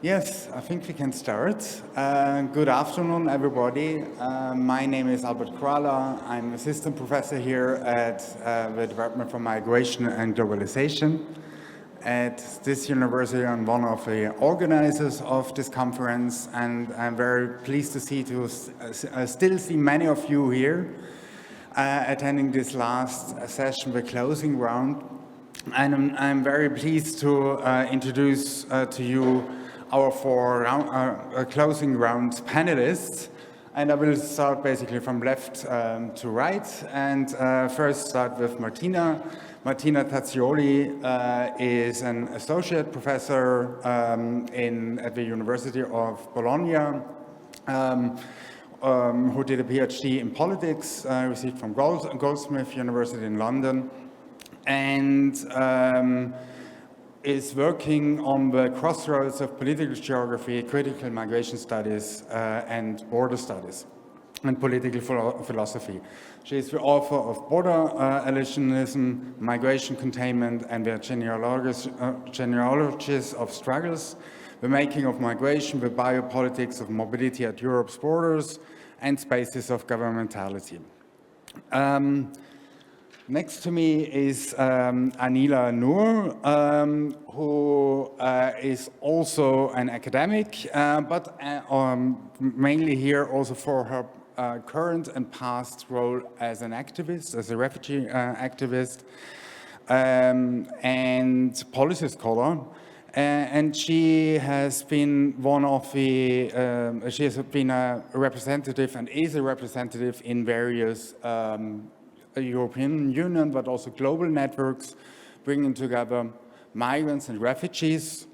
Yes, I think we can start. Good afternoon, everybody. My name is Albert Kraler. I'm assistant professor here at the Department for Migration and Globalization at this university. I'm one of the organizers of this conference, and I'm very pleased to still see many of you here attending this last session, the closing round. And I'm very pleased to introduce to you our four closing round panelists. And I will start basically from left to right. And first start with Martina. Martina Tazzioli is an associate professor at the University of Bologna, who did a PhD in politics, received from Goldsmith University in London, and is working on the crossroads of political geography, critical migration studies, and border studies, and political philosophy. She is the author of Border Elisionism, Migration Containment, and the Genealogies of Struggles, the Making of Migration, the Biopolitics of Mobility at Europe's Borders, and Spaces of Governmentality. Next to me is Anila Noor, who is also an academic, but mainly here also for her current and past role as an activist, as a refugee activist, and policy scholar. And she has been she has been a representative and is a representative in various European Union, but also global networks, bringing together migrants and refugees.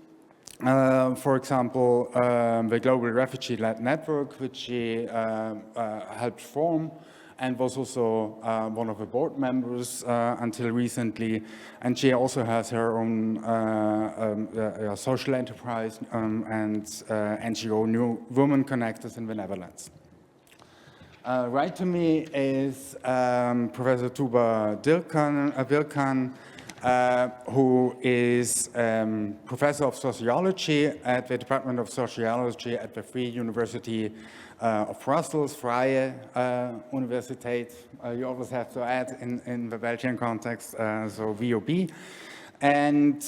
For example, the Global Refugee-led Network, which she helped form, and was also one of the board members until recently. And she also has her own social enterprise and NGO, New Women Connectors in the Netherlands. Right to me is Professor Tuba Bircan, who is Professor of Sociology at the Department of Sociology at the Vrije University of Brussels, Vrije Universiteit. You always have to add in the Belgian context, so VOB. And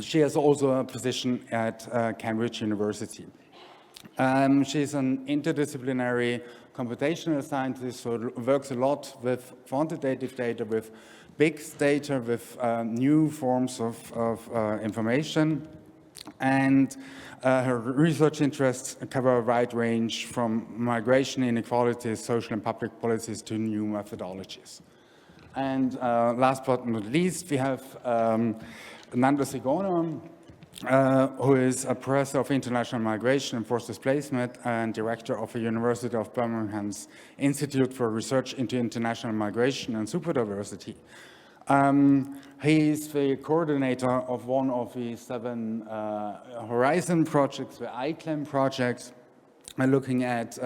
she has also a position at Cambridge University. She's an interdisciplinary computational scientist who works a lot with quantitative data, with big data, with new forms of information. And her research interests cover a wide range from migration inequalities, social and public policies to new methodologies. And last but not least, we have Nando Sigona, who is a professor of international migration and forced displacement and director of the University of Birmingham's Institute for Research into International Migration and Superdiversity. He is the coordinator of one of the 7 Horizon projects, the ICLAM projects, looking at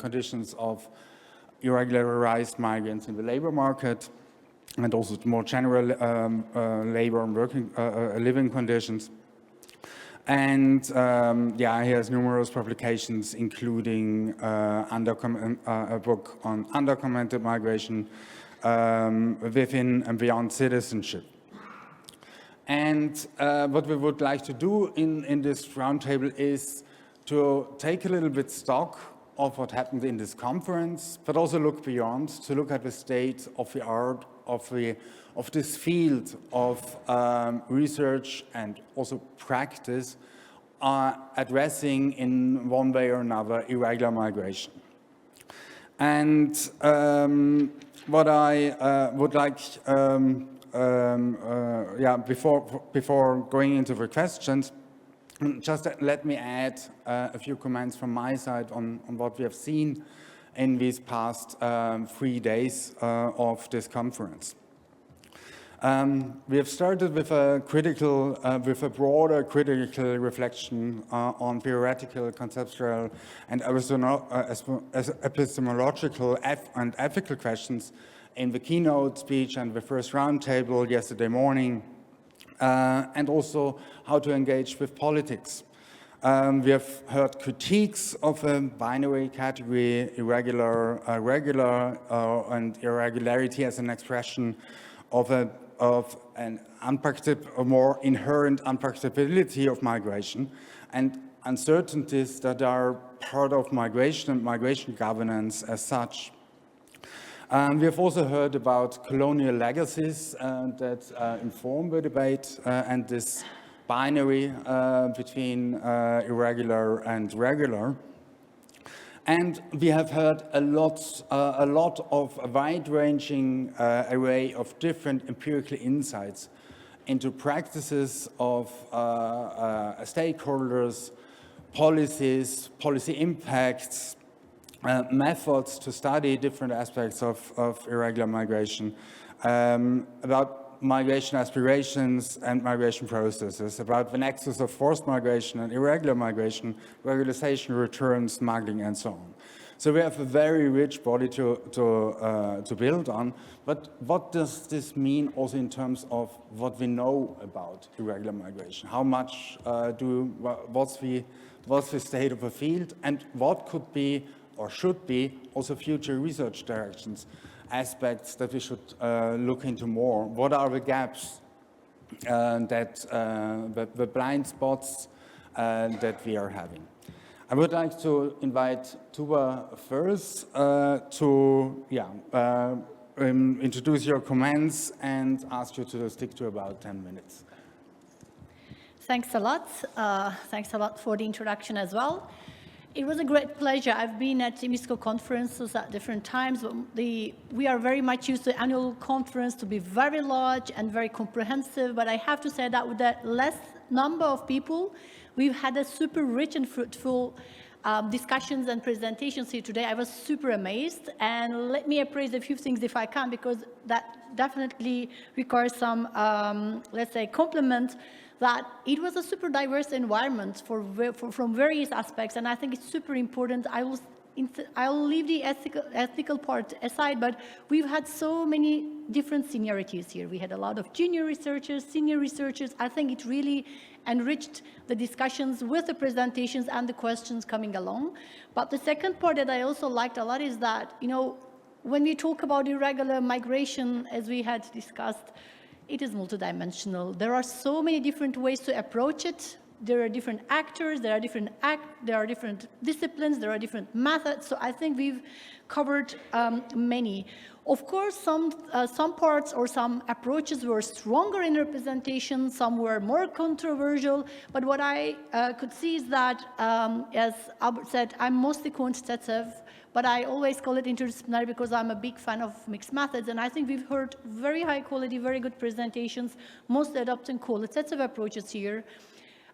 conditions of irregularized migrants in the labor market, and also more general labor and living conditions. And he has numerous publications, including a book on undocumented migration within and beyond citizenship. And what we would like to do in this roundtable is to take a little bit stock of what happened in this conference, but also look beyond, to look at the state of the art of this field of research and also practice addressing in one way or another irregular migration. And what I would like, before going into the questions, just let me add a few comments from my side on what we have seen in these past 3 days of this conference. We have started with a broader critical reflection on theoretical, conceptual, and epistemological and ethical questions in the keynote speech and the first roundtable yesterday morning, and also how to engage with politics. We have heard critiques of a binary category, irregular, regular, and irregularity as an expression of a more inherent unpredictability of migration, and uncertainties that are part of migration and migration governance as such. We have also heard about colonial legacies that inform the debate and this binary between irregular and regular. And we have heard a lot of a wide-ranging array of different empirical insights into practices of stakeholders, policies, policy impacts, methods to study different aspects of irregular migration, about migration aspirations and migration processes, about the nexus of forced migration and irregular migration, regularization, return, smuggling, and so on. So we have a very rich body to build on, but what does this mean also in terms of what we know about irregular migration? How much what's the state of the field, and what could be or should be also future research directions, aspects that we should look into more? What are the gaps, the blind spots that we are having? I would like to invite Tuba first to introduce your comments and ask you to stick to about 10 minutes. Thanks a lot. Thanks a lot for the introduction as well. It was a great pleasure. I've been at IMISCOE conferences at different times. We are very much used to the annual conference to be very large and very comprehensive, but I have to say that with the less number of people, we've had a super rich and fruitful discussions and presentations here today. I was super amazed, and let me appraise a few things if I can, because that definitely requires some, let's say, compliment, that it was a super diverse environment from various aspects, and I think it's super important. I'll leave the ethical part aside, but we've had so many different seniorities here. We had a lot of junior researchers, senior researchers. I think it really enriched the discussions with the presentations and the questions coming along. But the second part that I also liked a lot is that, when we talk about irregular migration, as we had discussed, it is multidimensional. There are so many different ways to approach it. There are different actors, there are different disciplines, there are different methods. So I think we've covered many. Of course, some parts or some approaches were stronger in representation, some were more controversial. But what I could see is that, as Albert said, I'm mostly quantitative, but I always call it interdisciplinary because I'm a big fan of mixed methods. And I think we've heard very high quality, very good presentations, mostly adopting qualitative approaches here.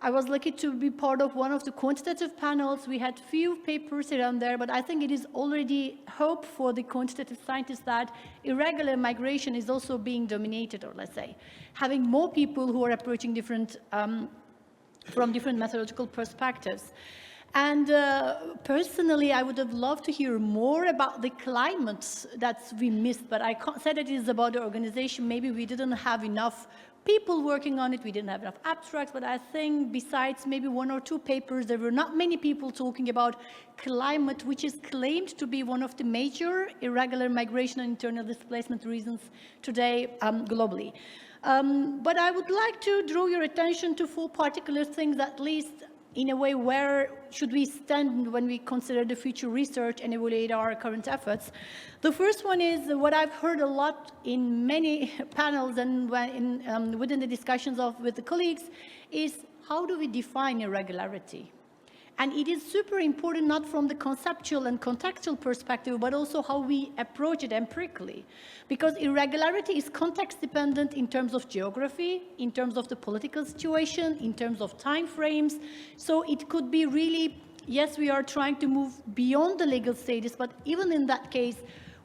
I was lucky to be part of one of the quantitative panels. We had few papers around there, but I think it is already hope for the quantitative scientists that irregular migration is also being dominated, or let's say, having more people who are approaching different, from different methodological perspectives. And personally, I would have loved to hear more about the climate that we missed, but I can't say that it is about the organization. Maybe we didn't have enough people working on it, we didn't have enough abstracts, but I think besides maybe one or two papers, there were not many people talking about climate, which is claimed to be one of the major irregular migration and internal displacement reasons today globally. But I would like to draw your attention to four particular things, at least in a way, where should we stand when we consider the future research and evaluate our current efforts. The first one is what I've heard a lot in many panels and within the discussions with the colleagues is, how do we define irregularity? And it is super important, not from the conceptual and contextual perspective, but also how we approach it empirically. Because irregularity is context dependent in terms of geography, in terms of the political situation, in terms of time frames. So it could be really, yes, we are trying to move beyond the legal status, but even in that case,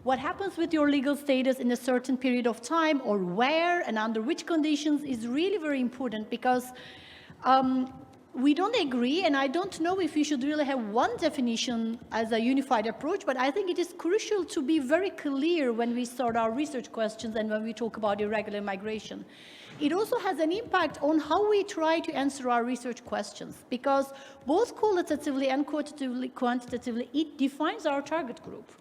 what happens with your legal status in a certain period of time, or where and under which conditions, is really very important, because we don't agree, and I don't know if we should really have one definition as a unified approach, but I think it is crucial to be very clear when we start our research questions and when we talk about irregular migration. It also has an impact on how we try to answer our research questions, because both qualitatively and quantitatively, it defines our target group.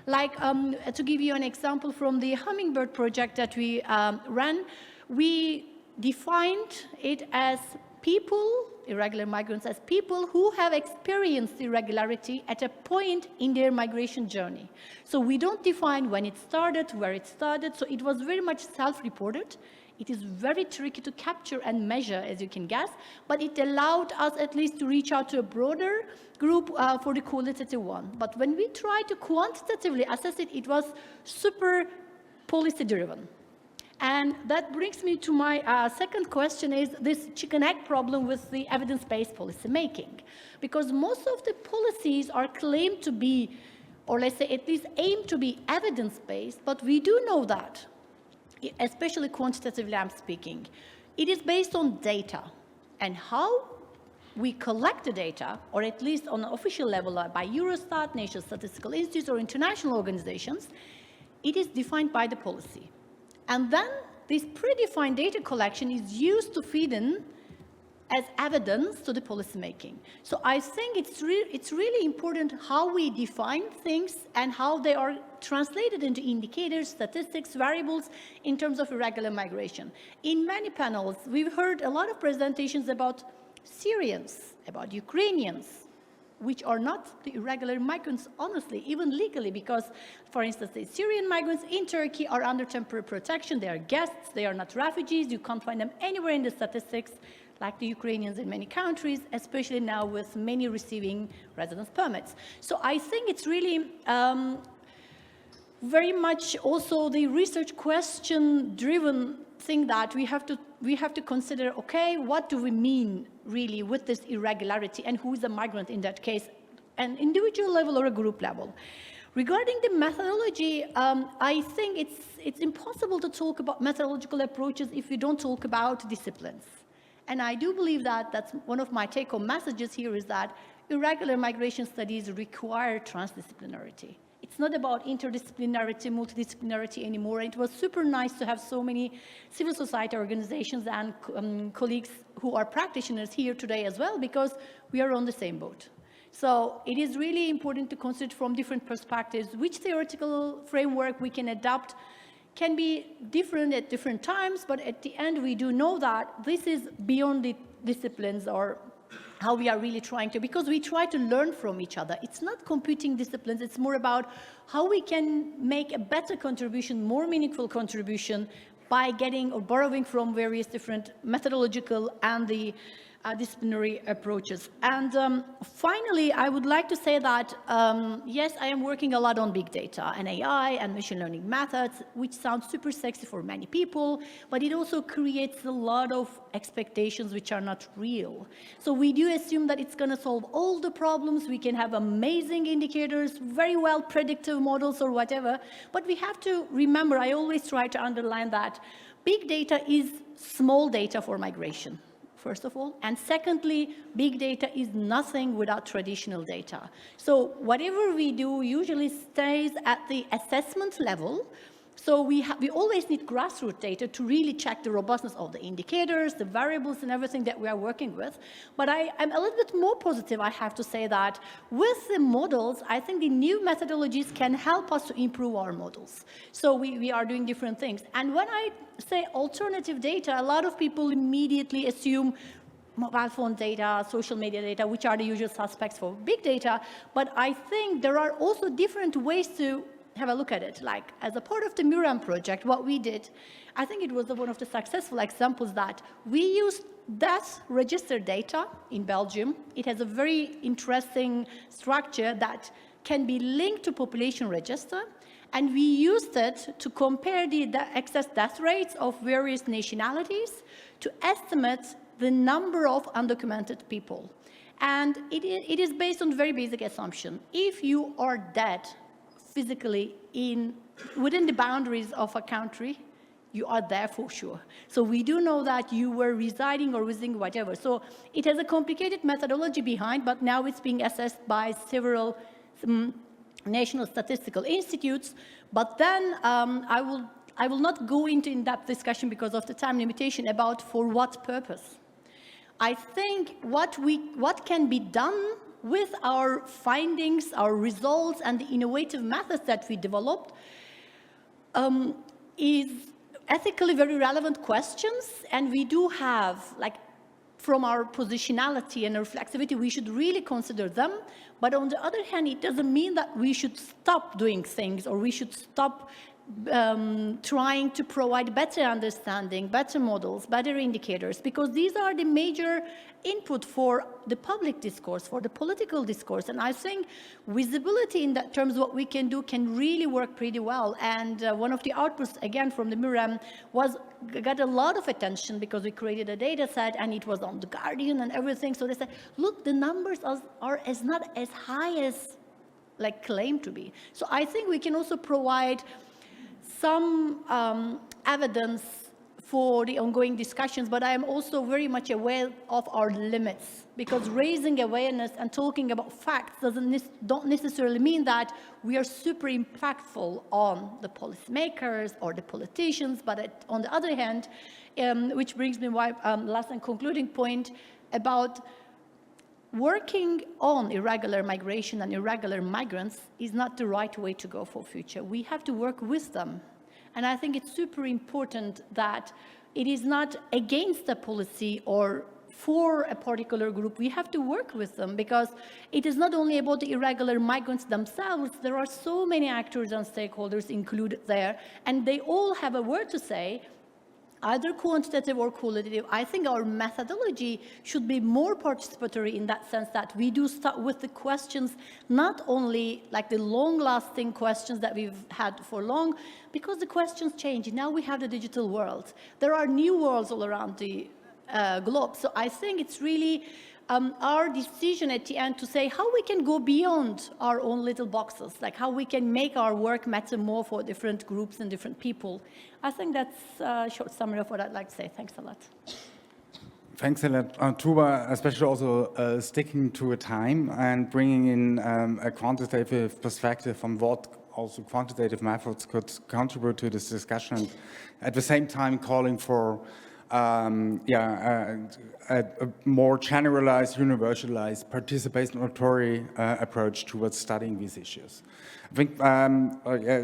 Like, to give you an example from the Hummingbird project that we ran, we defined it as people, irregular migrants, as people who have experienced irregularity at a point in their migration journey. So we don't define when it started, where it started, so it was very much self-reported. It is very tricky to capture and measure, as you can guess, but it allowed us at least to reach out to a broader group for the qualitative one. But when we tried to quantitatively assess it, it was super policy-driven. And that brings me to my second question, is this chicken-egg problem with the evidence-based policy making. Because most of the policies are claimed to be, or let's say at least aim to be evidence-based, but we do know that, especially quantitatively I'm speaking, it is based on data. And how we collect the data, or at least on an official level by Eurostat, National Statistical Institute, or international organizations, it is defined by the policy. And then this predefined data collection is used to feed in as evidence to the policymaking. So I think it's really important how we define things and how they are translated into indicators, statistics, variables in terms of irregular migration. In many panels, we've heard a lot of presentations about Syrians, about Ukrainians, which are not the irregular migrants, honestly, even legally, because, for instance, the Syrian migrants in Turkey are under temporary protection. They are guests, they are not refugees. You can't find them anywhere in the statistics, like the Ukrainians in many countries, especially now with many receiving residence permits. So I think it's really very much also the research question-driven thing that we have to consider, okay, what do we mean really with this irregularity, and who is a migrant in that case, an individual level or a group level. Regarding the methodology, I think it's impossible to talk about methodological approaches if we don't talk about disciplines. And I do believe that that's one of my take-home messages here, is that irregular migration studies require transdisciplinarity. It's not about interdisciplinarity, multidisciplinarity anymore. It was super nice to have so many civil society organizations and colleagues who are practitioners here today as well, because we are on the same boat. So it is really important to consider from different perspectives which theoretical framework we can adopt. Can be different at different times, but at the end we do know that this is beyond the disciplines or how we are really trying to, because we try to learn from each other. It's not competing disciplines, it's more about how we can make a better contribution, more meaningful contribution, by getting or borrowing from various different methodological and the disciplinary approaches. And finally, I would like to say that, yes, I am working a lot on big data and AI and machine learning methods, which sounds super sexy for many people, but it also creates a lot of expectations which are not real. So we do assume that it's going to solve all the problems. We can have amazing indicators, very well predictive models or whatever, but we have to remember, I always try to underline that big data is small data for migration, first of all. And secondly, big data is nothing without traditional data. So whatever we do usually stays at the assessment level. So we always need grassroots data to really check the robustness of the indicators, the variables, and everything that we are working with. But I'm a little bit more positive, I have to say, that with the models, I think the new methodologies can help us to improve our models. So we are doing different things. And when I say alternative data, a lot of people immediately assume mobile phone data, social media data, which are the usual suspects for big data. But I think there are also different ways to have a look at it. Like, as a part of the Muram project, what we did, I think it was one of the successful examples that we used death register data in Belgium. It has a very interesting structure that can be linked to population register, and we used it to compare the excess death rates of various nationalities to estimate the number of undocumented people. And it is based on very basic assumption. If you are dead physically within the boundaries of a country, you are there for sure. So we do know that you were residing or visiting whatever. So it has a complicated methodology behind, but now it's being assessed by several national statistical institutes. But then I will not go into in-depth discussion because of the time limitation about for what purpose. I think what can be done with our findings, our results, and the innovative methods that we developed is ethically very relevant questions, and we do have, like, from our positionality and reflexivity, we should really consider them. But on the other hand, it doesn't mean that we should stop doing things, or we should stop trying to provide better understanding, better models, better indicators, because these are the major input for the public discourse, for the political discourse. And I think visibility in that terms, what we can do, can really work pretty well. And one of the outputs, again, from the MIRAM got a lot of attention because we created a data set and it was on The Guardian and everything. So they said, look, the numbers are not as high as like claimed to be. So I think we can also provide some evidence for the ongoing discussions, but I am also very much aware of our limits, because raising awareness and talking about facts don't necessarily mean that we are super impactful on the policymakers or the politicians. But on the other hand, which brings me to last and concluding point about working on irregular migration and irregular migrants is not the right way to go for future. We have to work with them. And I think it's super important that it is not against the policy or for a particular group. We have to work with them, because it is not only about the irregular migrants themselves. There are so many actors and stakeholders included there, and they all have a word to say, either quantitative or qualitative. I think our methodology should be more participatory in that sense, that we do start with the questions, not only like the long-lasting questions that we've had for long, because the questions change. Now we have the digital world. There are new worlds all around the globe. So I think it's really our decision at the end to say how we can go beyond our own little boxes, like how we can make our work matter more for different groups and different people. I think that's a short summary of what I'd like to say. Thanks a lot. Thanks a lot, Tuba, especially also sticking to a time and bringing in a quantitative perspective on what also quantitative methods could contribute to this discussion, and at the same time calling for a more generalized, universalized, participatory approach towards studying these issues. I think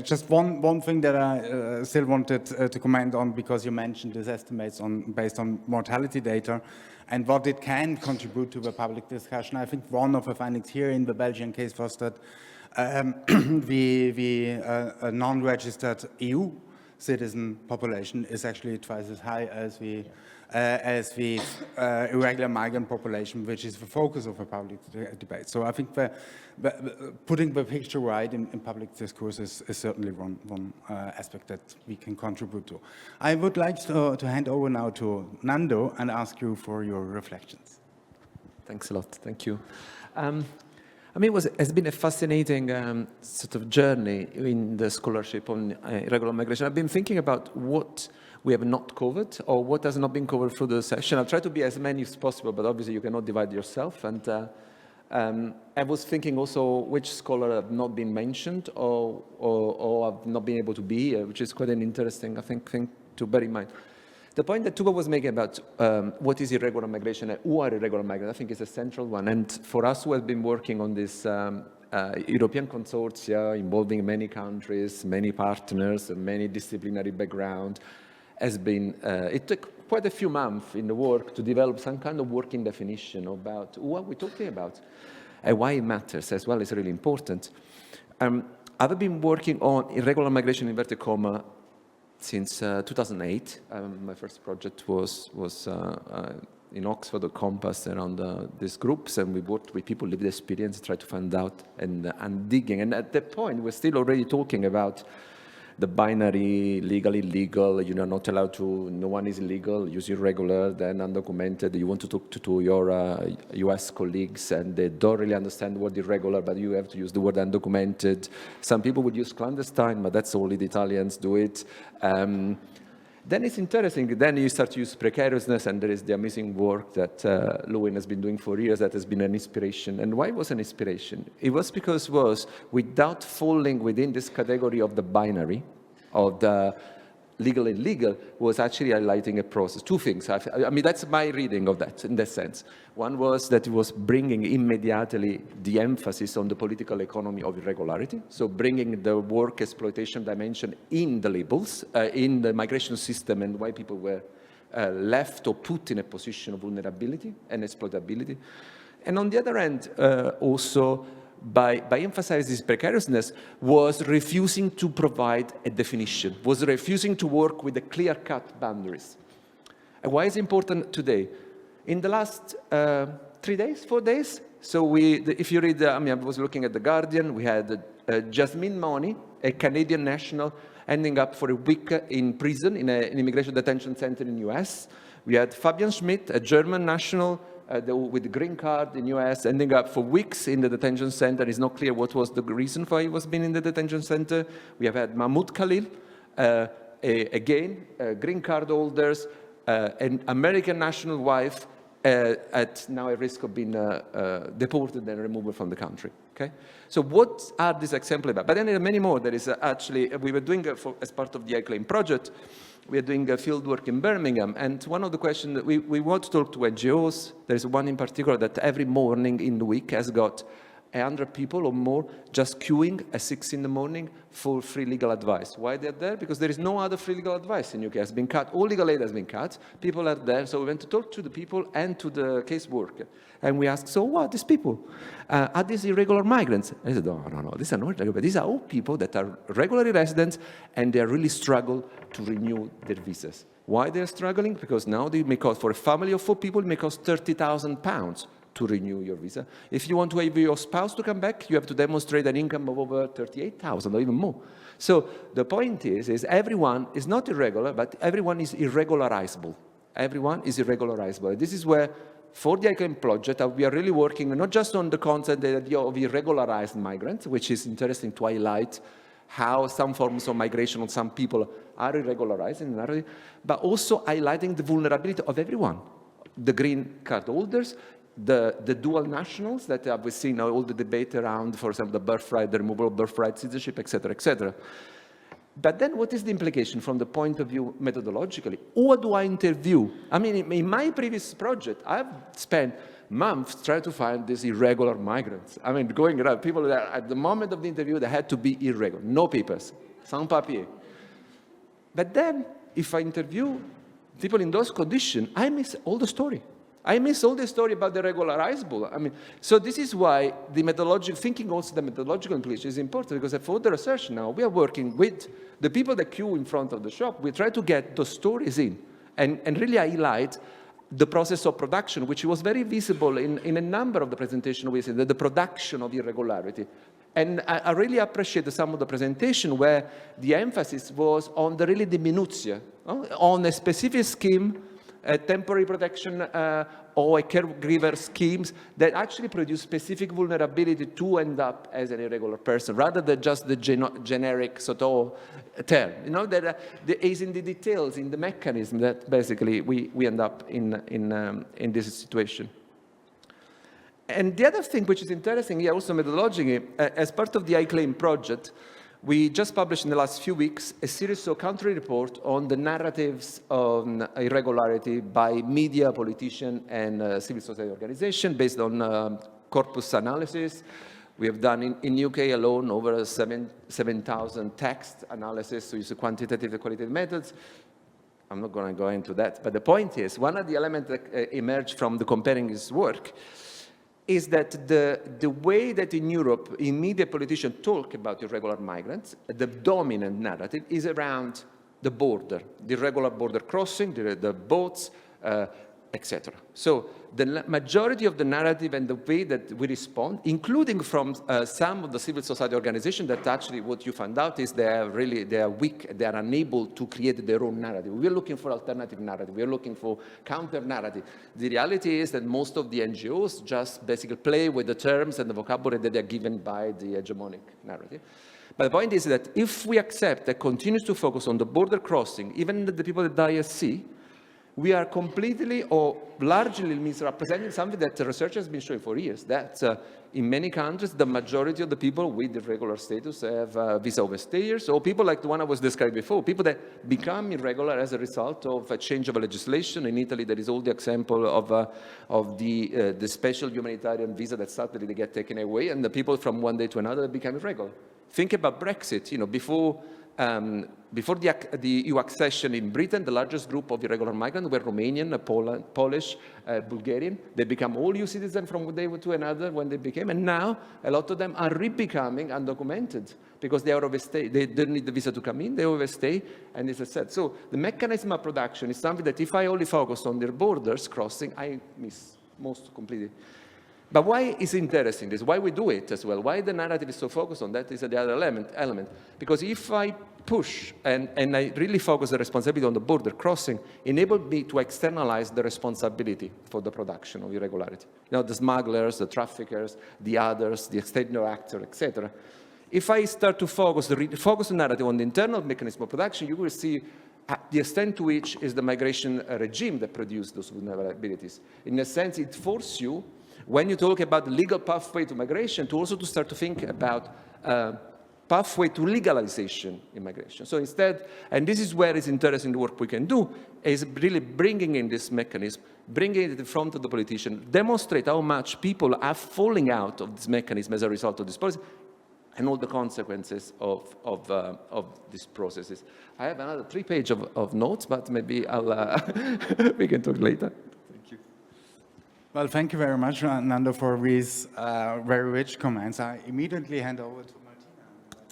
just one thing that I still wanted to comment on, because you mentioned these estimates based on mortality data and what it can contribute to the public discussion. I think one of the findings here in the Belgian case was that the non-registered EU citizen population is actually twice as high as the irregular migrant population, which is the focus of a public debate. So I think putting the picture right in public discourse is certainly one aspect that we can contribute to. I would like to hand over now to Nando and ask you for your reflections. Thanks a lot. Thank you. I mean, it's been a fascinating sort of journey in the scholarship on irregular migration. I've been thinking about what we have not covered or what has not been covered through the session. I'll try to be as many as possible, but obviously you cannot divide yourself. And I was thinking also which scholar have not been mentioned or have not been able to be here, which is quite an interesting, I think, thing to bear in mind. The point that Tuba was making about what is irregular migration and who are irregular migrants, I think is a central one. And for us who have been working on this European consortia involving many countries, many partners, and many disciplinary background, has been, it took quite a few months in the work to develop some kind of working definition about what we're talking about and why it matters as well is really important. I've been working on irregular migration, inverted comma, since 2008. My first project was in Oxford or Compass around these groups, and we worked with people, lived experience, tried to find out and digging. And at that point, we're still already talking about the binary, legal, illegal, you're not allowed to, no one is illegal, use irregular, then undocumented, you want to talk to your US colleagues and they don't really understand the word irregular, but you have to use the word undocumented. Some people would use clandestine, but that's only the Italians do it. Then it's interesting, then you start to use precariousness, and there is the amazing work that Lewin has been doing for years that has been an inspiration. And why it was an inspiration? It was because without falling within this category of the binary, of the legal and illegal, was actually highlighting a process. Two things. I mean, that's my reading of that, in that sense. One was that it was bringing immediately the emphasis on the political economy of irregularity, so bringing the work exploitation dimension in the labels, in the migration system, and why people were left or put in a position of vulnerability and exploitability. And on the other hand, also, by emphasizing this precariousness, was refusing to provide a definition, was refusing to work with the clear-cut boundaries. And why is it important today? In the last 3 days, 4 days, so if you read, I was looking at The Guardian, we had Jasmine Money, a Canadian national, ending up for a week in prison in an immigration detention center in the US. We had Fabian Schmidt, a German national, with the green card in the US, ending up for weeks in the detention center. It's not clear what was the reason for he was being in the detention center. We have had Mahmoud Khalil, again, green card holders, an American national wife, now at risk of being deported and removed from the country. Okay? So what are these examples about? But then there are many more. There is actually, we were doing, as part of the iClaim project, we are doing a field work in Birmingham, and one of the questions that we want to talk to NGOs, there's one in particular that every morning in the week has got 100 people or more just queuing at 6 in the morning for free legal advice. Why they're there? Because there is no other free legal advice in UK. It has been cut. All legal aid has been cut. People are there. So we went to talk to the people and to the caseworker. And we asked, so what, these people? Are these irregular migrants? I said, no, these are not irregular. These are all people that are regularly residents and they really struggle to renew their visas. Why they're struggling? Because now they may cost, for a family of 4 people, it may cost £30,000 to renew your visa. If you want to have your spouse to come back, you have to demonstrate an income of over 38,000 or even more. So the point is everyone is not irregular, but everyone is irregularizable. Everyone is irregularizable. This is where, for the iClaim project, we are really working not just on the concept, the idea of irregularized migrants, which is interesting to highlight how some forms of migration on some people are irregularized in the narrative, but also highlighting the vulnerability of everyone. The green card holders, the dual nationals that we've seen all the debate around, for example, the birthright, the removal of birthright citizenship, et cetera, et cetera. But then what is the implication from the point of view methodologically? Who do I interview? I mean, in my previous project, I've spent months trying to find these irregular migrants. I mean, going around, people that at the moment of the interview, they had to be irregular, no papers, sans papier. But then, if I interview people in those conditions, I miss all the story. I miss all the story about the regularizable. I mean, so this is why the methodological, thinking also the methodological implication is important, because for the research now, we are working with the people that queue in front of the shop. We try to get those stories in and really highlight the process of production, which was very visible in a number of the presentations we see, the production of irregularity. And I really appreciate some of the presentation where the emphasis was on the really the minutiae, on a specific scheme, a temporary protection or a caregiver schemes that actually produce specific vulnerability to end up as an irregular person, rather than just the generic sort of term. You know, that is in the details, in the mechanism that basically we end up in this situation. And the other thing which is interesting here, also methodologically, as part of the iClaim project, we just published in the last few weeks a series of country reports on the narratives on irregularity by media, politicians, and civil society organizations based on corpus analysis. We have done in UK alone over 7,000 text analysis, so use quantitative and qualitative methods. I'm not going to go into that, but the point is, one of the elements that emerged from the comparing this work is that the way that in Europe, in media politicians talk about irregular migrants, the dominant narrative is around the border, the irregular border crossing, the boats, etc. So the majority of the narrative and the way that we respond, including from some of the civil society organizations, that actually what you found out is they are weak, they are unable to create their own narrative. We are looking for alternative narrative. We are looking for counter narrative. The reality is that most of the NGOs just basically play with the terms and the vocabulary that they are given by the hegemonic narrative. But the point is that if we accept that continues to focus on the border crossing, even the people that die at sea, we are completely or largely misrepresenting something that the research has been showing for years, that in many countries, the majority of the people with irregular status have visa overstayers, or people like the one I was describing before, people that become irregular as a result of a change of legislation. In Italy, there is all the example of the special humanitarian visa that suddenly they get taken away, and the people from one day to another become irregular. Think about Brexit. You know, before the EU accession in Britain, the largest group of irregular migrants were Romanian, Polish, Bulgarian. They become all EU citizens from one day to another when they became, and now a lot of them are re-becoming undocumented because they are overstay. They don't need the visa to come in, they overstay, and as I said. So the mechanism of production is something that if I only focus on their borders crossing, I miss most completely. But why is it interesting this? Why we do it as well? Why the narrative is so focused on that is the other element. Because if I push and I really focus the responsibility on the border crossing, enabled me to externalize the responsibility for the production of irregularity. You know, the smugglers, the traffickers, the others, the external actor, etc. If I start to focus the narrative on the internal mechanism of production, you will see the extent to which is the migration regime that produced those vulnerabilities. In a sense, it forces you, when you talk about the legal pathway to migration, to also to start to think about pathway to legalization in migration. So instead, and this is where it's interesting the work we can do, is really bringing in this mechanism, bringing it in front of the politician, demonstrate how much people are falling out of this mechanism as a result of this policy, and all the consequences of these processes. I have another 3 pages of notes, but maybe we can talk later. Well, thank you very much, Nando, for these very rich comments. I immediately hand over to Martina.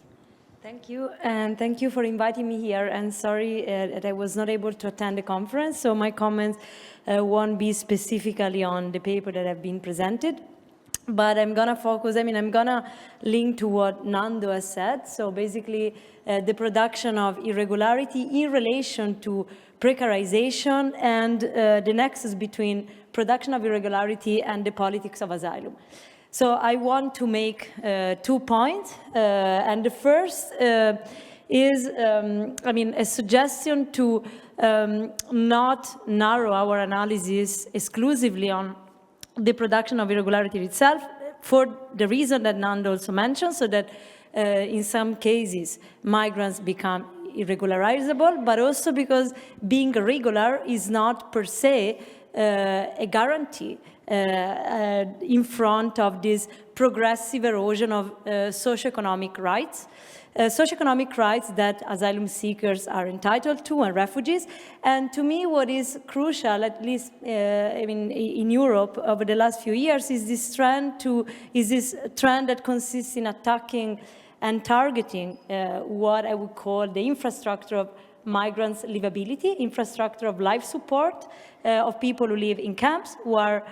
Thank you, and thank you for inviting me here. And sorry that I was not able to attend the conference, so my comments won't be specifically on the paper that have been presented. But I'm going to focus, I'm going to link to what Nando has said. So basically, the production of irregularity in relation to precarization and the nexus between production of irregularity and the politics of asylum. So I want to make 2 points. And the first is, a suggestion to not narrow our analysis exclusively on the production of irregularity itself, for the reason that Nando also mentioned, so that in some cases migrants become irregularizable, but also because being irregular is not per se a guarantee in front of this progressive erosion of socioeconomic rights. Socioeconomic rights that asylum seekers are entitled to and refugees. And to me, what is crucial, at least in Europe over the last few years, is this trend that consists in attacking and targeting what I would call the infrastructure of migrants' livability, infrastructure of life support of people who live in camps, who are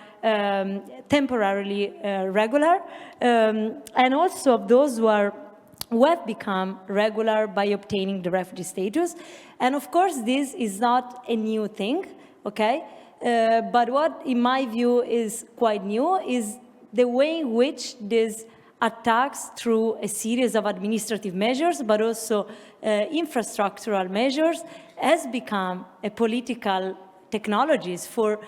temporarily regular, and also of those who have become regular by obtaining the refugee status. And of course, this is not a new thing, okay? But what, in my view, is quite new is the way in which this attacks through a series of administrative measures, but also infrastructural measures, has become a political technologies for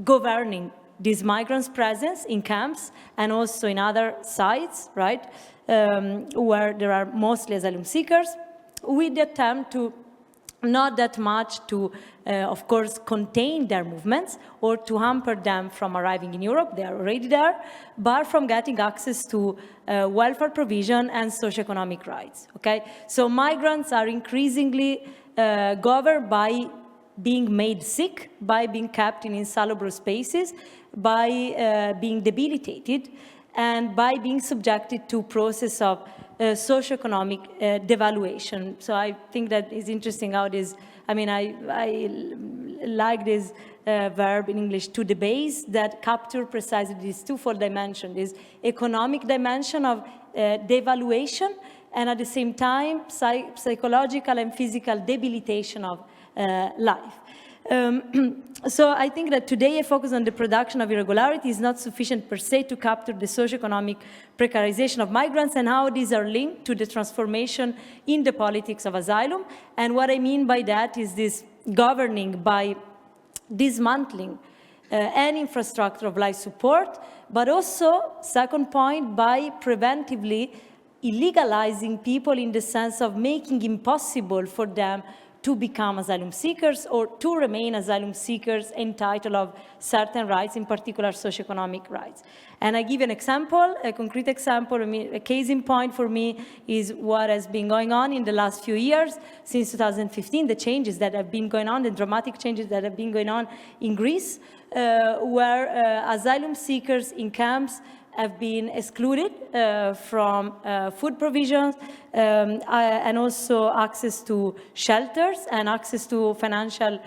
governing these migrants' presence in camps and also in other sites, right, where there are mostly asylum seekers, with the attempt to not that much to, of course, contain their movements or to hamper them from arriving in Europe, they are already there, but from getting access to welfare provision and socioeconomic rights, okay? So migrants are increasingly governed by being made sick, by being kept in insalubre spaces, by being debilitated, and by being subjected to process of socioeconomic devaluation. So I think that is interesting how this, I like this verb in English, to the base, that capture precisely this twofold dimension, this economic dimension of devaluation, and at the same time, psychological and physical debilitation of life. So I think that today a focus on the production of irregularity is not sufficient per se to capture the socioeconomic precarization of migrants and how these are linked to the transformation in the politics of asylum. And what I mean by that is this governing by dismantling any infrastructure of life support, but also, second point, by preventively illegalizing people in the sense of making impossible for them to become asylum seekers or to remain asylum seekers entitled of certain rights, in particular socioeconomic rights. And I give an example, a concrete example. I mean, a case in point for me is what has been going on in the last few years, since 2015, the changes that have been going on, the dramatic changes that have been going on in Greece, where asylum seekers in camps have been excluded from food provisions and also access to shelters and access to financial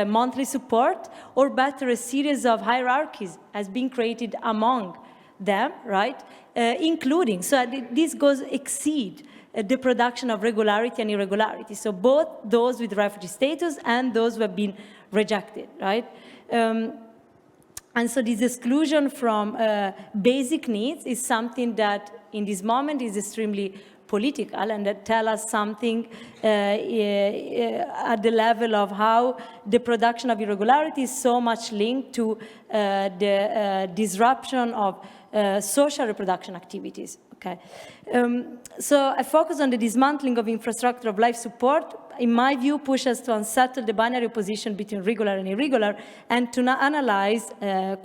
monthly support, or better, a series of hierarchies has been created among them, right? Including, so this goes exceed the production of regularity and irregularity. So both those with refugee status and those who have been rejected, right? And so this exclusion from basic needs is something that in this moment is extremely political, and that tell us something at the level of how the production of irregularity is so much linked to the disruption of social reproduction activities. Okay. So a focus on the dismantling of infrastructure of life support, in my view, pushes to unsettle the binary position between regular and irregular, and to analyze,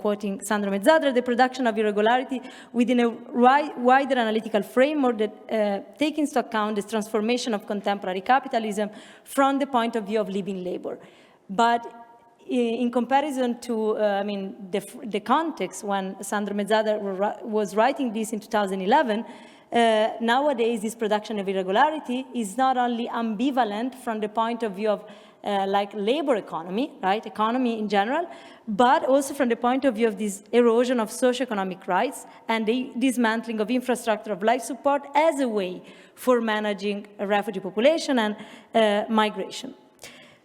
quoting Sandra Mezzadra, the production of irregularity within a wider analytical framework that takes into account the transformation of contemporary capitalism from the point of view of living labor. But in comparison to, I mean, the context when Sandra Mezzadra was writing this in 2011, nowadays this production of irregularity is not only ambivalent from the point of view of like labor economy, right, economy in general, but also from the point of view of this erosion of socioeconomic rights and the dismantling of infrastructure of life support as a way for managing a refugee population and migration.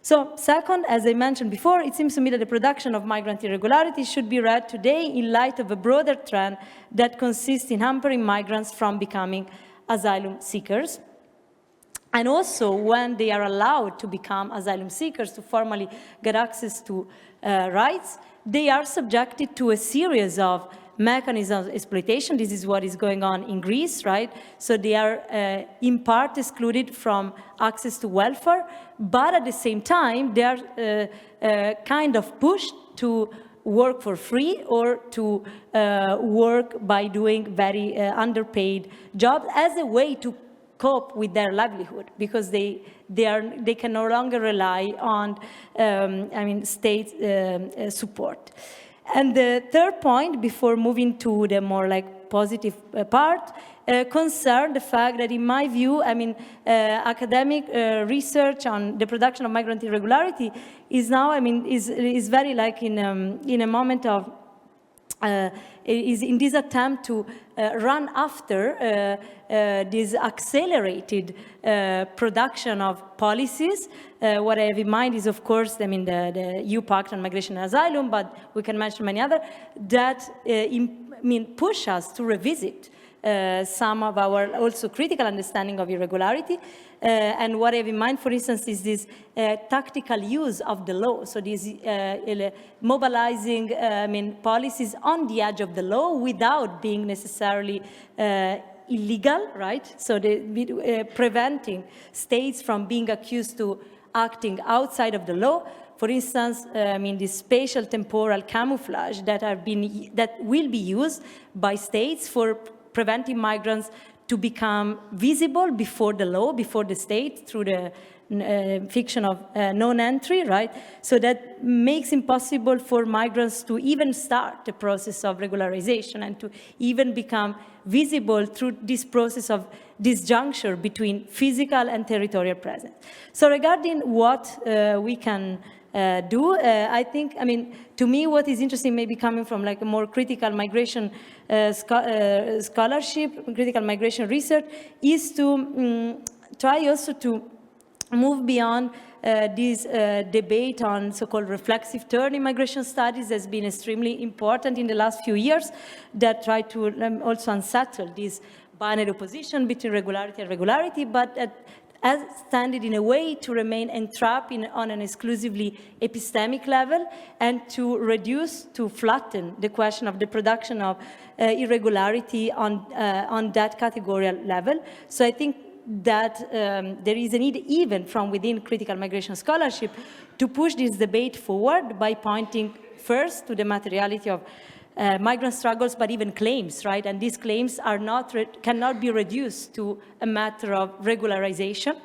So second, as I mentioned before, it seems to me that the production of migrant irregularities should be read today in light of a broader trend that consists in hampering migrants from becoming asylum seekers. And also, when they are allowed to become asylum seekers, to formally get access to rights, they are subjected to a series of mechanisms of exploitation. This is what is going on in Greece, right? So they are in part excluded from access to welfare, but at the same time, they are kind of pushed to work for free or to work by doing very underpaid jobs as a way to cope with their livelihood, because they can no longer rely on state support. And the third point, before moving to the more like positive part, concern the fact that, in my view, academic research on the production of migrant irregularity is now, is very like in a moment of, is in this attempt to run after this accelerated production of policies. What I have in mind is, of course, the EU Pact on Migration and Asylum, but we can mention many other, that push us to revisit some of our also critical understanding of irregularity. And what I have in mind, for instance, is this tactical use of the law. So this mobilizing policies on the edge of the law without being necessarily illegal, right? So preventing states from being accused to acting outside of the law. For instance, this spatial temporal camouflage that will be used by states for preventing migrants to become visible before the law, before the state, through the fiction of non-entry, right? So that makes it impossible for migrants to even start the process of regularization and to even become visible through this process of disjuncture between physical and territorial presence. So regarding what we can do, I think, to me, what is interesting, maybe coming from like a more critical migration scholarship, critical migration research, is to try also to move beyond this debate on so-called reflexive turn in migration studies has been extremely important in the last few years that try to also unsettle this binary opposition between regularity and regularity, but as standing in a way to remain entrapped on an exclusively epistemic level and to flatten the question of the production of irregularity on that categorical level. So I think that there is a need, even from within critical migration scholarship, to push this debate forward by pointing first to the materiality of migrant struggles, but even claims, right? And these claims are cannot be reduced to a matter of regularization,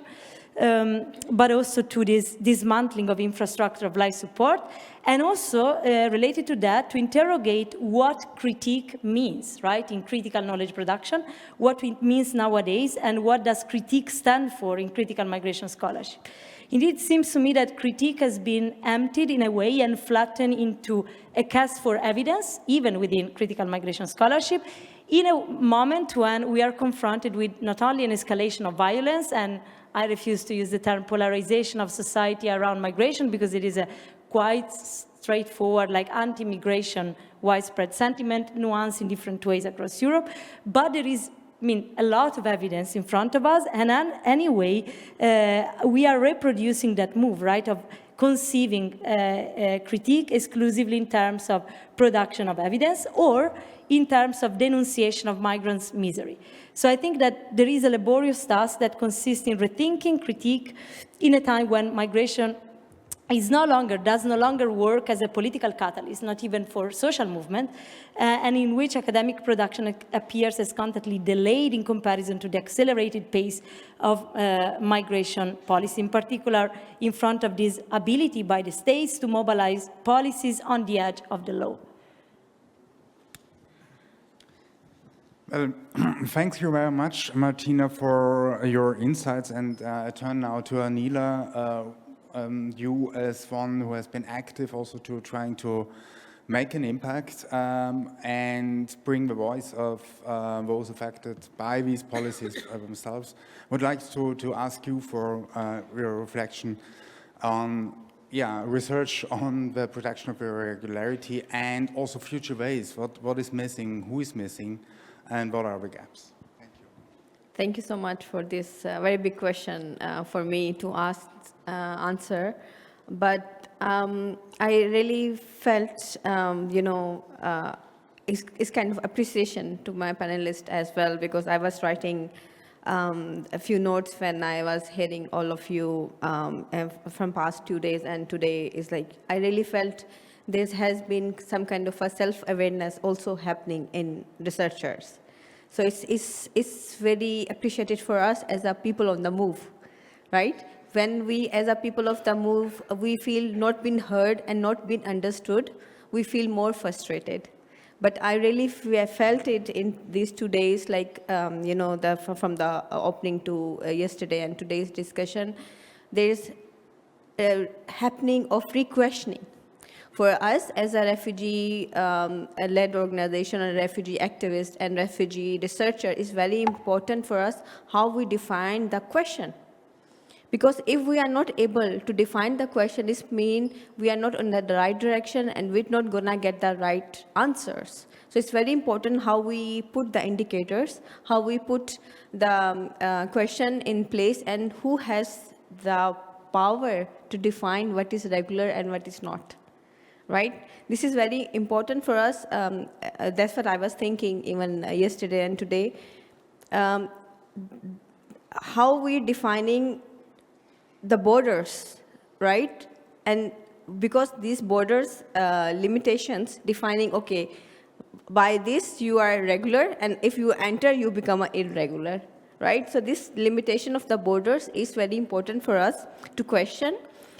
but also to this dismantling of infrastructure of life support, and also related to that, to interrogate what critique means, right, in critical knowledge production, what it means nowadays, and what does critique stand for in critical migration scholarship. Indeed, it seems to me that critique has been emptied in a way and flattened into a cast for evidence, even within critical migration scholarship, in a moment when we are confronted with not only an escalation of violence, and I refuse to use the term polarization of society around migration because it is a quite straightforward, like anti-migration widespread sentiment, nuanced in different ways across Europe, but there is a lot of evidence in front of us, and anyway, we are reproducing that move, right, of conceiving critique exclusively in terms of production of evidence or in terms of denunciation of migrants' misery. So I think that there is a laborious task that consists in rethinking critique in a time when migration does no longer work as a political catalyst, not even for social movement, and in which academic production appears as constantly delayed in comparison to the accelerated pace of migration policy, in particular in front of this ability by the states to mobilize policies on the edge of the law. Thank you very much, Martina, for your insights, and I turn now to Anila. You as one who has been active also to trying to make an impact and bring the voice of those affected by these policies themselves. Would like to ask you for your reflection on research on the protection of irregularity and also future ways. What is missing, who is missing, and what are the gaps? Thank you. Thank you so much for this very big question for me to answer. But I really felt, it's kind of appreciation to my panelists as well, because I was writing a few notes when I was hearing all of you from past 2 days, and today is like, I really felt there has been some kind of a self-awareness also happening in researchers. So it's very appreciated for us as a people on the move, right? When we, as a people of the move, we feel not been heard and not been understood, we feel more frustrated. But I really felt it in these 2 days, like, from the opening to yesterday and today's discussion, there's a happening of re-questioning. For us, as a refugee-led organization, and refugee activist and refugee researcher, it's very important for us how we define the question. Because if we are not able to define the question, it means we are not in the right direction and we're not going to get the right answers. So it's very important how we put the indicators, how we put the question in place, and who has the power to define what is regular and what is not. Right? This is very important for us. That's what I was thinking even yesterday and today. How we're defining the borders, right? And because these borders, limitations, defining, okay, by this you are regular, and if you enter, you become irregular, right? So this limitation of the borders is very important for us to question.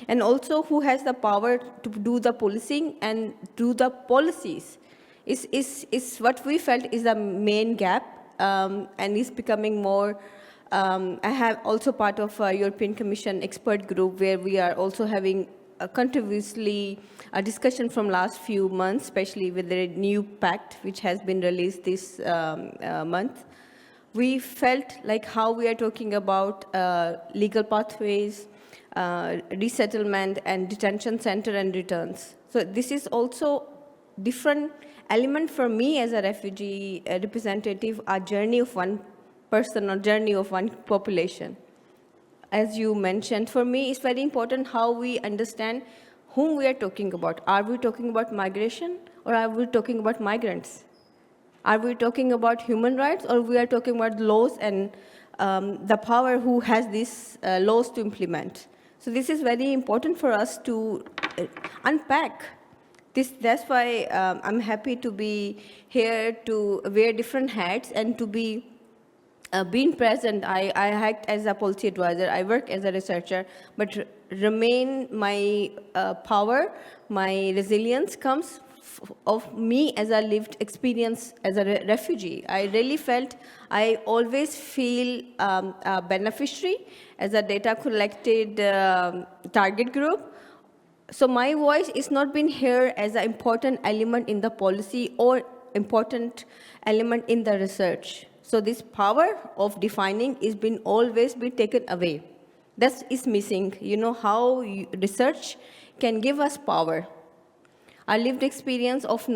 And also who has the power to do the policing and do the policies is what we felt is the main gap, and is becoming more. I have also part of a European Commission expert group where we are also having continuously a discussion from last few months, especially with the new pact which has been released this month. We felt like how we are talking about legal pathways, resettlement and detention center and returns. So this is also different element for me as a refugee representative, a journey of one person or journey of one population. As you mentioned, for me, it's very important how we understand whom we are talking about. Are we talking about migration or are we talking about migrants? Are we talking about human rights or we are talking about laws and the power who has these laws to implement? So this is very important for us to unpack. That's why I'm happy to be here to wear different hats and to be being present. I act as a policy advisor, I work as a researcher, but remain my power, my resilience comes of me as a lived experience as a refugee. I really felt, I always feel a beneficiary as a data collected target group. So my voice is not being heard as an important element in the policy or important element in the research. So this power of defining is been always been taken away. That is missing. You know how research can give us power. Our lived experience of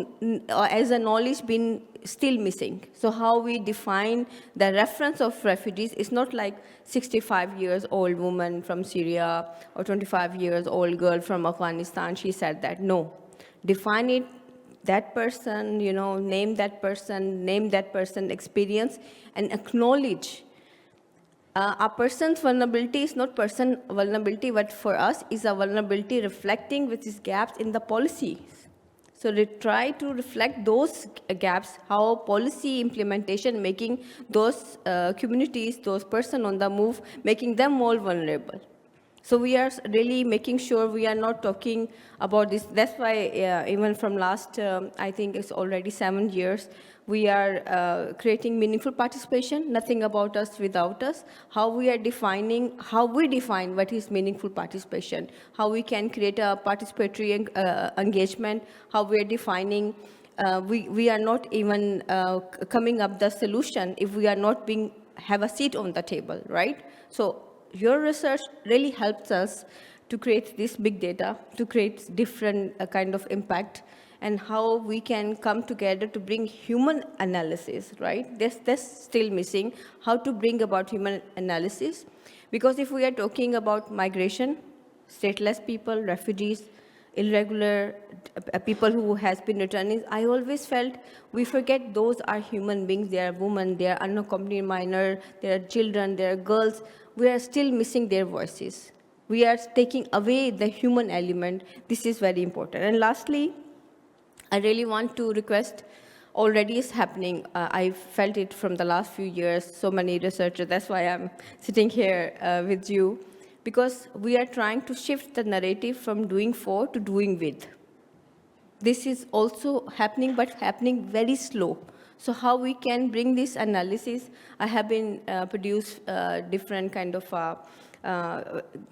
as a knowledge been still missing. So how we define the reference of refugees is not like 65 years old woman from Syria or 25 years old girl from Afghanistan, she said that. No, define it, that person, you know, name that person experience and acknowledge. A person's vulnerability is not person vulnerability, but for us is a vulnerability reflecting with its gaps in the policies. So they try to reflect those gaps, how policy implementation making those communities, those persons on the move, making them more vulnerable. So we are really making sure we are not talking about this. That's why even from last, I think it's already 7 years, we are creating meaningful participation, nothing about us without us, how we are defining, how we define what is meaningful participation, how we can create a participatory engagement, how we are defining, we are not even coming up the solution if we are not have a seat on the table, right? So your research really helps us to create this big data, to create different kind of impact, and how we can come together to bring human analysis, right? That's still missing, how to bring about human analysis. Because if we are talking about migration, stateless people, refugees, irregular people who has been returning, I always felt we forget those are human beings, they are women, they are unaccompanied minor, they are children, they are girls. We are still missing their voices. We are taking away the human element. This is very important. And lastly, I really want to request, already is happening. I felt it from the last few years, so many researchers, that's why I'm sitting here with you, because we are trying to shift the narrative from doing for to doing with. This is also happening, but happening very slow. So how we can bring this analysis, I have been produced different kind of,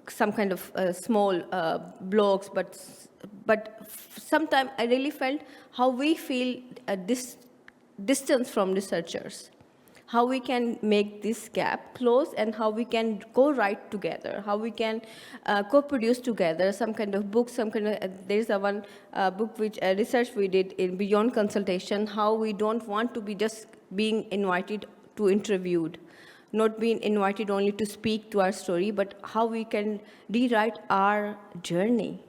some kind of small blogs, but sometimes I really felt how we feel this distance from researchers, how we can make this gap close and how we can co-write together, how we can co-produce together some kind of book, some kind of, there's a one book which research we did in Beyond Consultation, how we don't want to be just being invited to interviewed, not being invited only to speak to our story, but how we can rewrite our journey.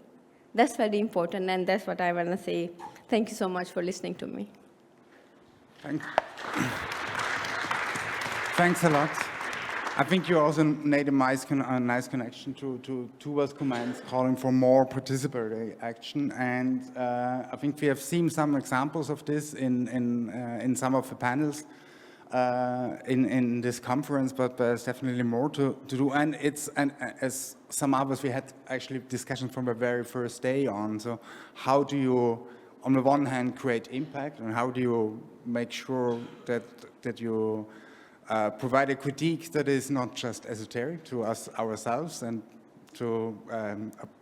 That's very important, and that's what I want to say. Thank you so much for listening to me. Thanks a lot. I think you also made a nice connection to Tuba's comments calling for more participatory action, and I think we have seen some examples of this in some of the panels in this conference, but there's definitely more to do. And as some others, we had actually discussions from the very first day on. So how do you, on the one hand, create impact, and how do you make sure that you provide a critique that is not just esoteric to us ourselves and to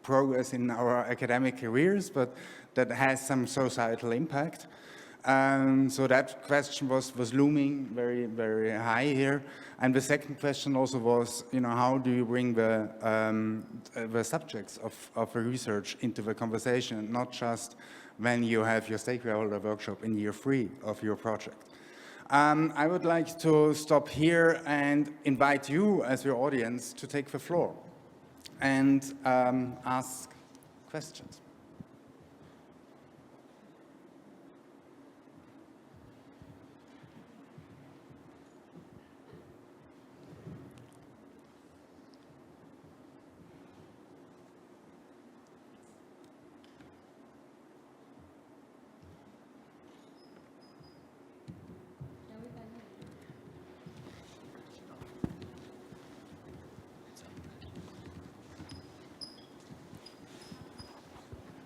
progress in our academic careers, but that has some societal impact. So that question was looming very, very high here. And the second question also was, how do you bring the subjects of the research into the conversation, not just when you have your stakeholder workshop in year 3 of your project. I would like to stop here and invite you as your audience to take the floor and ask questions.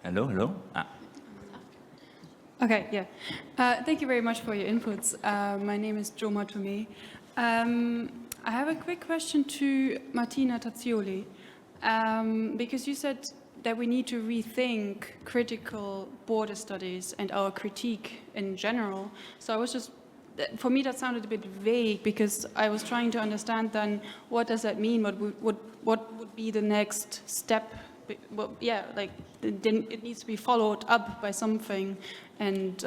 Hello, hello. Okay, yeah. Thank you very much for your inputs. My name is Jo Matome. I have a quick question to Martina Tazzioli, because you said that we need to rethink critical border studies and our critique in general. So I was just, for me that sounded a bit vague, because I was trying to understand then what does that mean, what would be the next step. Well, yeah, like then it needs to be followed up by something, and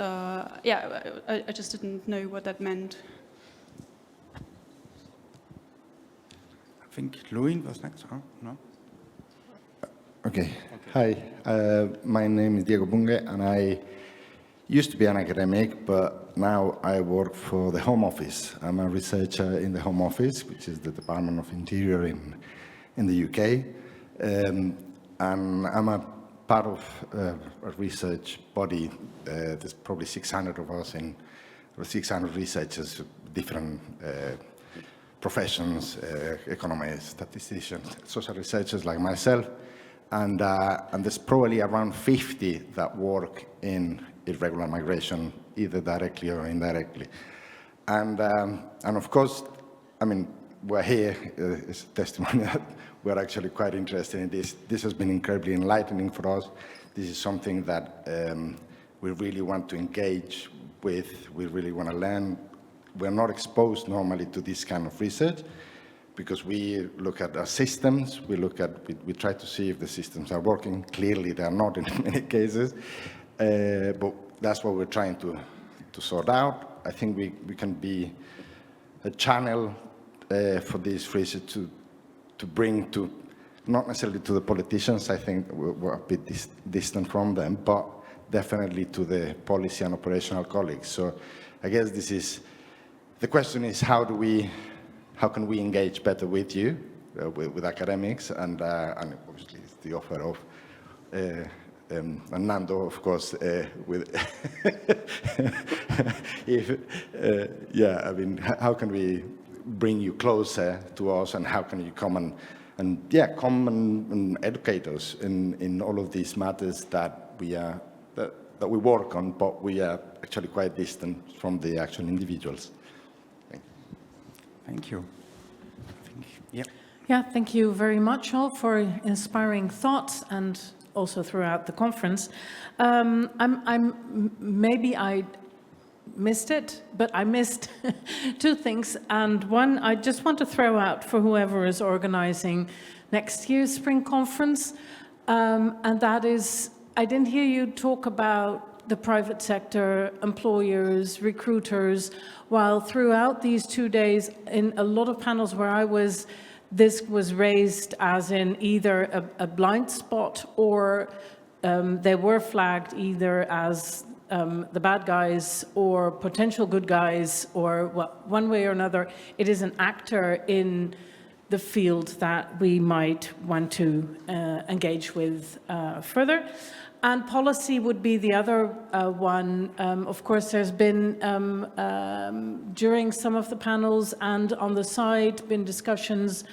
yeah, I just didn't know what that meant. I think Louis was next, huh? No? Okay. Hi, my name is Diego Bunge, and I used to be an academic, but now I work for the Home Office. I'm a researcher in the Home Office, which is the Department of Interior in the UK. And I'm a part of a research body. There's probably 600 of us, 600 researchers, different professions, economists, statisticians, social researchers like myself. And there's probably around 50 that work in irregular migration, either directly or indirectly. And of course, I mean, we're here, it's testimony that we're actually quite interested in this. This has been incredibly enlightening for us. This is something that we really want to engage with. We really want to learn. We're not exposed normally to this kind of research because we look at our systems. We try to see if the systems are working. Clearly, they are not in many cases. But that's what we're trying to sort out. I think we can be a channel for this research to bring to, not necessarily to the politicians, I think we're a bit distant from them, but definitely to the policy and operational colleagues. So I guess the question is how can we engage better with you, with academics, and obviously it's the offer of and Nando, of course, with yeah, I mean, how can we bring you closer to us, and how can you come and educate us in all of these matters that we work on, but we are actually quite distant from the actual individuals. Thank you. Yeah. Yeah, thank you very much all for inspiring thoughts and also throughout the conference. Maybe I missed it, but I missed two things. And one, I just want to throw out for whoever is organizing next year's Spring Conference. And that is, I didn't hear you talk about the private sector, employers, recruiters, while throughout these 2 days, in a lot of panels where I was, this was raised as in either a blind spot or they were flagged either as the bad guys or potential good guys, or one way or another, it is an actor in the field that we might want to engage with further. And policy would be the other one. Of course, there's been, during some of the panels and on the side, been discussions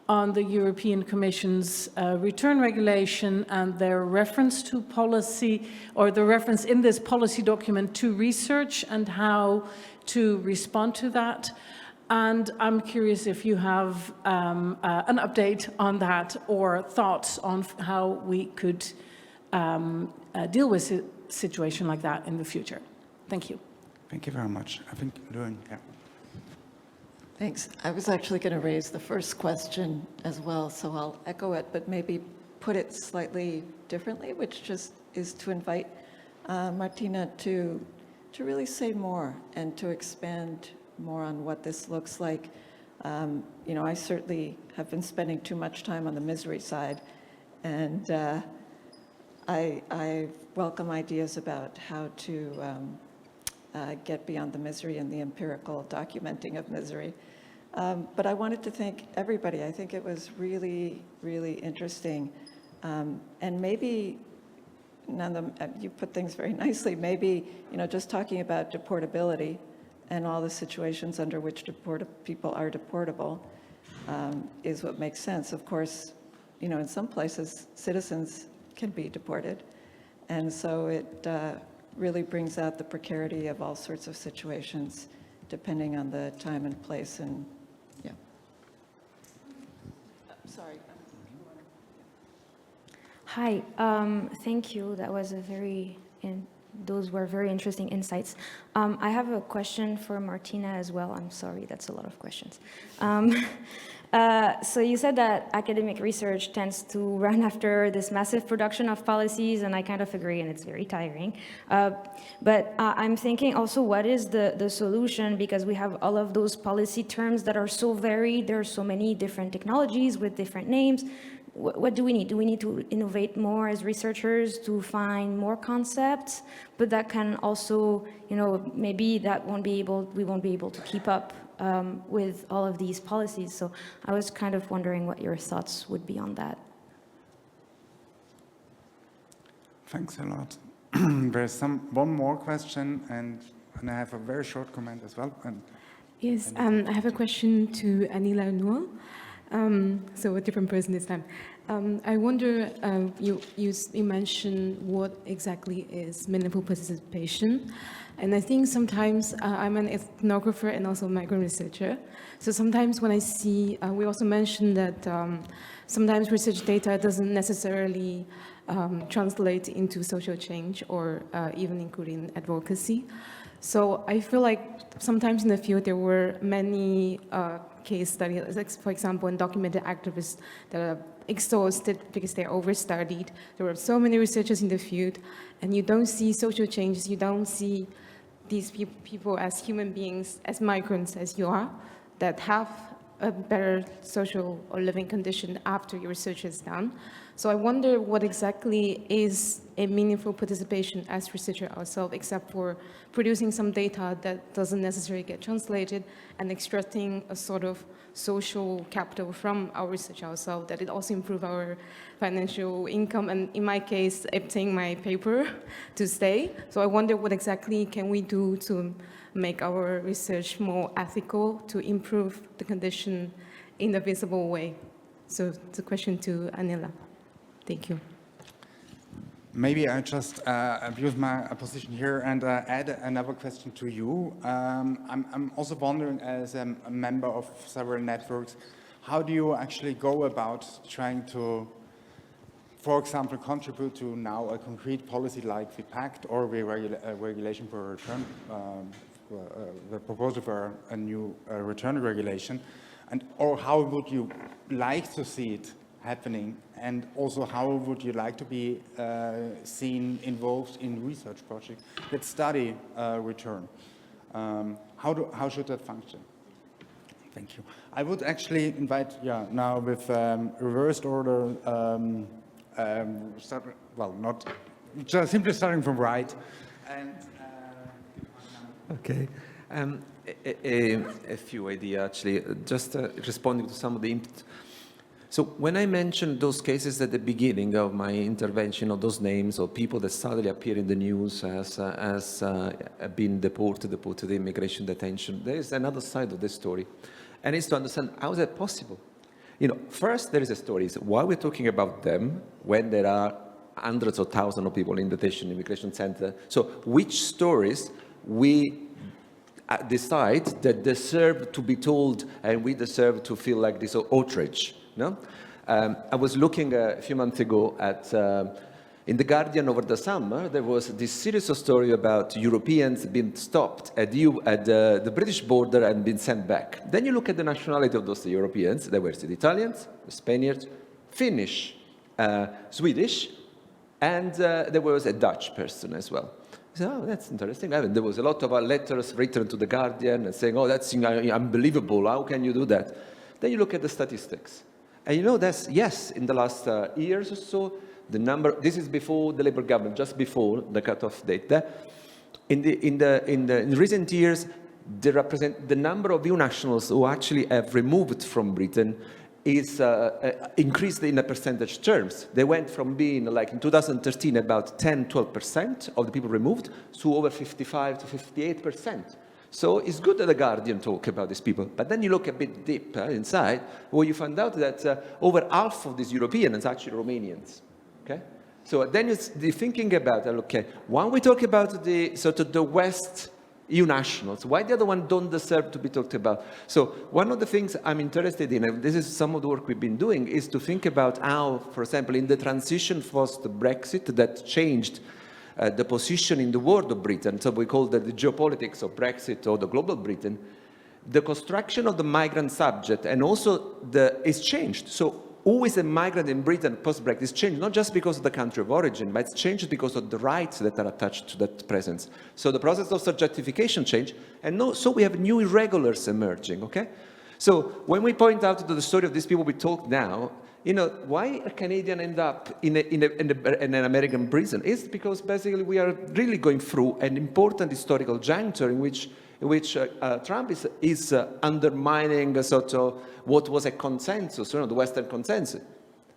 on the European Commission's return regulation and their reference to policy, or the reference in this policy document to research and how to respond to that. And I'm curious if you have an update on that or thoughts on how we could deal with a situation like that in the future. Thank you. Thank you very much. I think doing, yeah. Thanks. I was actually going to raise the first question as well, so I'll echo it, but maybe put it slightly differently, which just is to invite Martina to really say more and to expand more on what this looks like. You know, I certainly have been spending too much time on the misery side, and I welcome ideas about how to get beyond the misery and the empirical documenting of misery. But I wanted to thank everybody. I think it was really, really interesting. And maybe, Nando, you put things very nicely, maybe, you know, just talking about deportability and all the situations under which people are deportable is what makes sense. Of course, you know, in some places, citizens can be deported. And so it really brings out the precarity of all sorts of situations, depending on the time and place. And yeah. Sorry. Hi, thank you. That was those were very interesting insights. I have a question for Martina as well. I'm sorry, that's a lot of questions. So you said that academic research tends to run after this massive production of policies, and I kind of agree, and it's very tiring. But I'm thinking also, what is the solution? Because we have all of those policy terms that are so varied. There are so many different technologies with different names. What do we need? Do we need to innovate more as researchers to find more concepts? But that can also, you know, maybe we won't be able to keep up with all of these policies. So I was kind of wondering what your thoughts would be on that. Thanks a lot. There's one more question, and I have a very short comment as well. Yes, I have a question to Anila and Noor. So a different person this time. I wonder, you mentioned what exactly is meaningful participation. And I think sometimes I'm an ethnographer and also a migrant researcher. So sometimes when I see, we also mentioned that sometimes research data doesn't necessarily translate into social change or even including advocacy. So I feel like sometimes in the field there were many case studies, like for example, undocumented activists that are exhausted because they're overstudied. There were so many researchers in the field, and you don't see social changes, you don't see these people as human beings, as migrants as you are, that have a better social or living condition after your research is done. So I wonder what exactly is a meaningful participation as researcher ourselves, except for producing some data that doesn't necessarily get translated and extracting a sort of social capital from our research ourselves, that it also improve our financial income, and in my case, obtain my paper to stay. So I wonder what exactly can we do to make our research more ethical, to improve the condition in a visible way. So it's a question to Anila. Thank you. Maybe I just abuse my position here and add another question to you. I'm also wondering, as a member of several networks, how do you actually go about trying to, for example, contribute to now a concrete policy like the pact or the regulation for return, the proposal for a new return regulation, or how would you like to see it happening, and also how would you like to be seen involved in research projects that study return? How should that function? Thank you. I would actually invite, now with reversed order, not just simply starting from right. And okay. A few ideas actually, just responding to some of the input. So when I mentioned those cases at the beginning of my intervention, of those names of people that suddenly appear in the news as being deported, immigration detention, there is another side of the story. And it's to understand, how is that possible? You know, first there is a story. So why we're talking about them when there are hundreds of thousands of people in detention, immigration center. So which stories we decide that deserve to be told and we deserve to feel like this outrage? No? I was looking a few months ago at In The Guardian over the summer, there was this series of stories about Europeans being stopped at the British border and being sent back. Then you look at the nationality of those Europeans. There were the Italians, the Spaniards, Finnish, Swedish, and there was a Dutch person as well. So, oh, that's interesting. I mean, there was a lot of letters written to The Guardian and saying, oh, that's unbelievable. How can you do that? Then you look at the statistics. And you know, that's, yes, in the last years or so, the number, this is before the Labour government, just before the cutoff date. In recent years, they represent the number of EU nationals who actually have removed from Britain is increased in a percentage terms. They went from being, like in 2013, about 10-12% of the people removed to over 55 to 58%. So it's good that The Guardian talk about these people. But then you look a bit deeper inside, where you find out that over half of these Europeans are actually Romanians. Okay? So then you're thinking about, okay, when we talk about the sort of the West EU nationals, why the other one don't deserve to be talked about? So one of the things I'm interested in, and this is some of the work we've been doing, is to think about how, for example, in the transition post-Brexit that changed the position in the world of Britain, so we call that the geopolitics of Brexit or the global Britain, the construction of the migrant subject and also is changed. So who is a migrant in Britain post-Brexit is changed, not just because of the country of origin, but it's changed because of the rights that are attached to that presence. So the process of subjectification changed, and so we have new irregulars emerging, okay? So when we point out to the story of these people we talk now, you know, why a Canadian end up in an American prison is because basically we are really going through an important historical juncture in which Trump is undermining sort of what was a consensus, the Western consensus.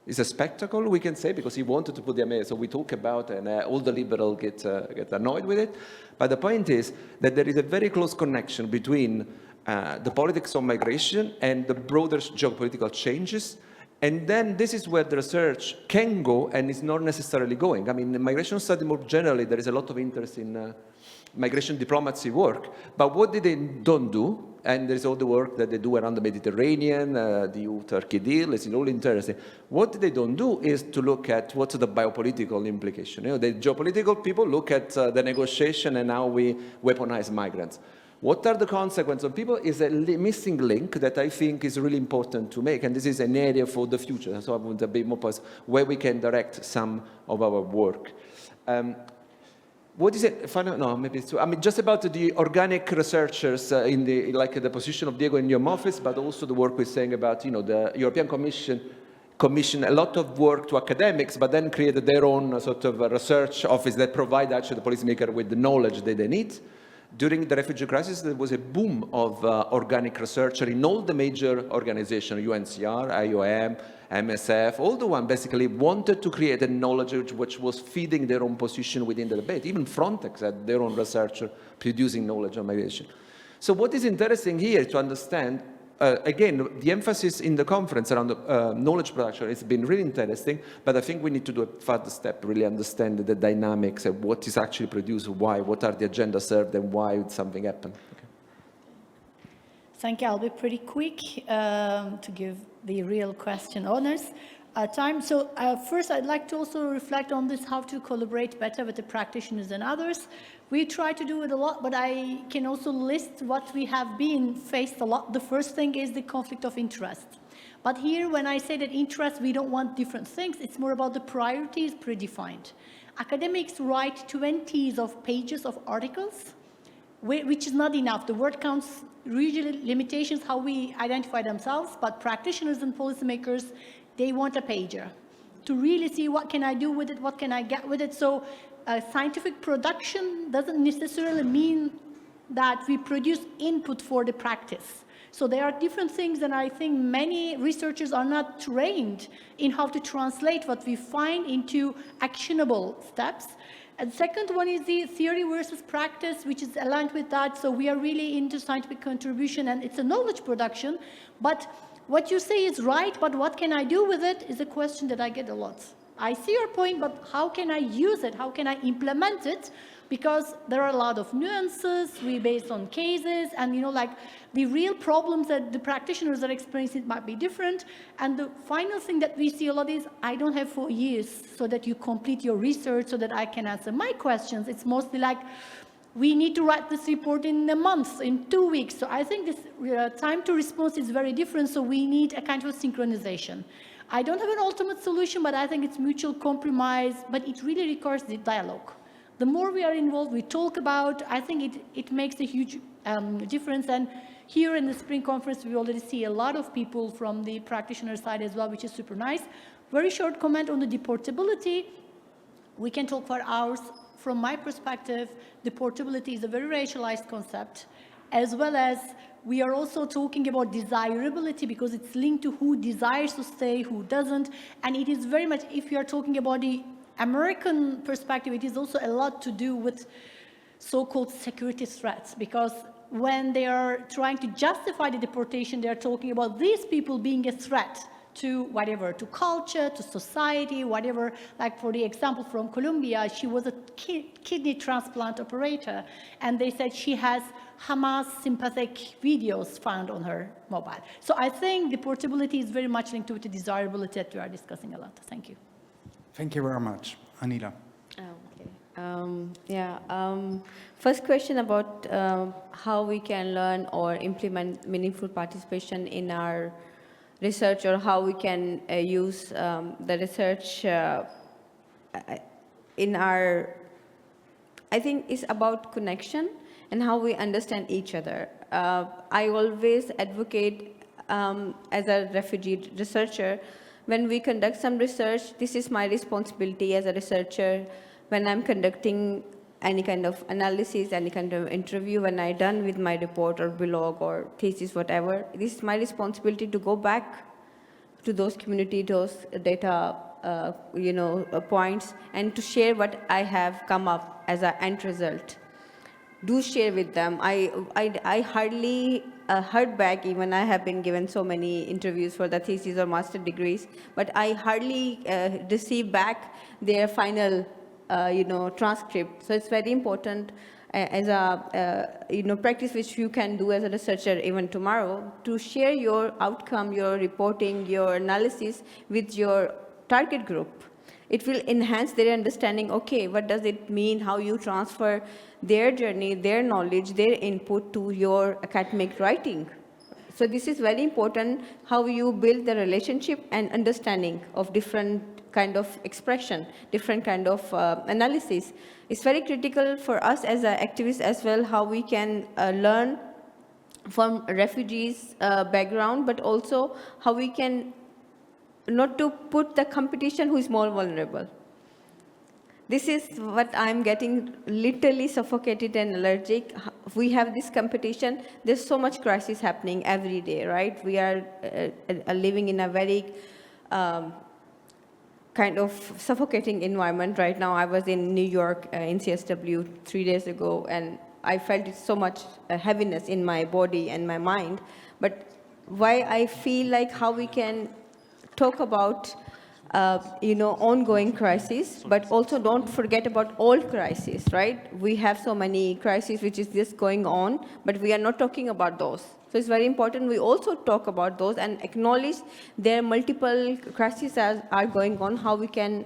It's a spectacle, we can say, because he wanted to put the America. So we talk about, and all the liberals get annoyed with it. But the point is that there is a very close connection between the politics of migration and the broader geopolitical changes. And then this is where the research can go and is not necessarily going. I mean, in migration study more generally, there is a lot of interest in migration diplomacy work. But what they don't do, and there's all the work that they do around the Mediterranean, the EU-Turkey deal, it's all interesting. What they don't do is to look at what's the biopolitical implication. You know, the geopolitical people look at the negotiation and how we weaponize migrants. What are the consequences of people is a missing link that I think is really important to make, and this is an area for the future, so I want a bit more positive, where we can direct some of our work. What is it? No, maybe it's too. I mean, just about the organic researchers in the position of Diego in your office, but also the work we're saying about, the European Commission commissioned a lot of work to academics, but then created their own sort of research office that provide actually the policymaker with the knowledge that they need. During the refugee crisis, there was a boom of organic research in all the major organizations, UNHCR, IOM, MSF, all the one basically wanted to create a knowledge which was feeding their own position within the debate. Even Frontex had their own researcher producing knowledge on migration. So what is interesting here to understand, again, the emphasis in the conference around knowledge production has been really interesting, but I think we need to do a further step, really understand the dynamics of what is actually produced, why, what are the agenda served, and why would something happen. Okay. Thank you. I'll be pretty quick to give the real question honors. Time. So first, I'd like to also reflect on this, how to collaborate better with the practitioners and others. We try to do it a lot, but I can also list what we have been faced a lot. The first thing is the conflict of interest. But here, when I say that interest, we don't want different things. It's more about the priorities predefined. Academics write 20s of pages of articles, which is not enough. The word counts, usually limitations, how we identify themselves, but practitioners and policymakers, they want a pager to really see what can I do with it, what can I get with it. So scientific production doesn't necessarily mean that we produce input for the practice. So there are different things, and I think many researchers are not trained in how to translate what we find into actionable steps. And the second one is the theory versus practice, which is aligned with that. So we are really into scientific contribution, and it's a knowledge production. But what you say is right, but what can I do with it is a question that I get a lot. I see your point, but how can I use it? How can I implement it? because there are a lot of nuances, we based on cases, and like the real problems that the practitioners are experiencing might be different. And the final thing that we see a lot is, I don't have 4 years so that you complete your research so that I can answer my questions. It's mostly like, we need to write this report in a month, in 2 weeks. So I think this time to response is very different, so we need a kind of synchronization. I don't have an ultimate solution, but I think it's mutual compromise, but it really requires the dialogue. The more we are involved, we talk about, I think it makes a huge difference. And here in the Spring Conference, we already see a lot of people from the practitioner side as well, which is super nice. Very short comment on the deportability. We can talk for hours. From my perspective, deportability is a very racialized concept, as well as we are also talking about desirability, because it's linked to who desires to stay, who doesn't. And it is very much, if you are talking about the American perspective, it is also a lot to do with so-called security threats, because when they are trying to justify the deportation, they are talking about these people being a threat to whatever, to culture, to society, whatever. Like for the example from Colombia, she was a kidney transplant operator, and they said she has Hamas sympathetic videos found on her mobile. So I think deportability is very much linked to the desirability that we are discussing a lot. Thank you. Thank you very much. Anila. First question about how we can learn or implement meaningful participation in our research, or how we can use the research in our, I think it's about connection and how we understand each other. I always advocate as a refugee researcher, when we conduct some research, this is my responsibility as a researcher. When I'm conducting any kind of analysis, any kind of interview, when I'm done with my report or blog or thesis, whatever, this is my responsibility to go back to those community, those data, points, and to share what I have come up as an end result. Do share with them. I hardly heard back, even I have been given so many interviews for the thesis or master degrees, but I hardly receive back their final transcript. So it's very important as a practice which you can do as a researcher even tomorrow, to share your outcome, your reporting, your analysis with your target group. It will enhance their understanding, okay, what does it mean, how you transfer their journey, their knowledge, their input to your academic writing. So this is very important, how you build the relationship and understanding of different kind of expression, different kind of analysis. It's very critical for us as activists as well, how we can learn from refugees' background, but also how we can not to put the competition who is more vulnerable. This is what I'm getting literally suffocated and allergic. We have this competition. There's so much crisis happening every day, right? We are living in a very kind of suffocating environment right now. I was in New York in CSW 3 days ago, and I felt so much heaviness in my body and my mind. But why I feel like how we can talk about ongoing crises, but also don't forget about old crises, right? We have so many crises which is just going on, but we are not talking about those. So it's very important we also talk about those and acknowledge there are multiple crises are going on, how we can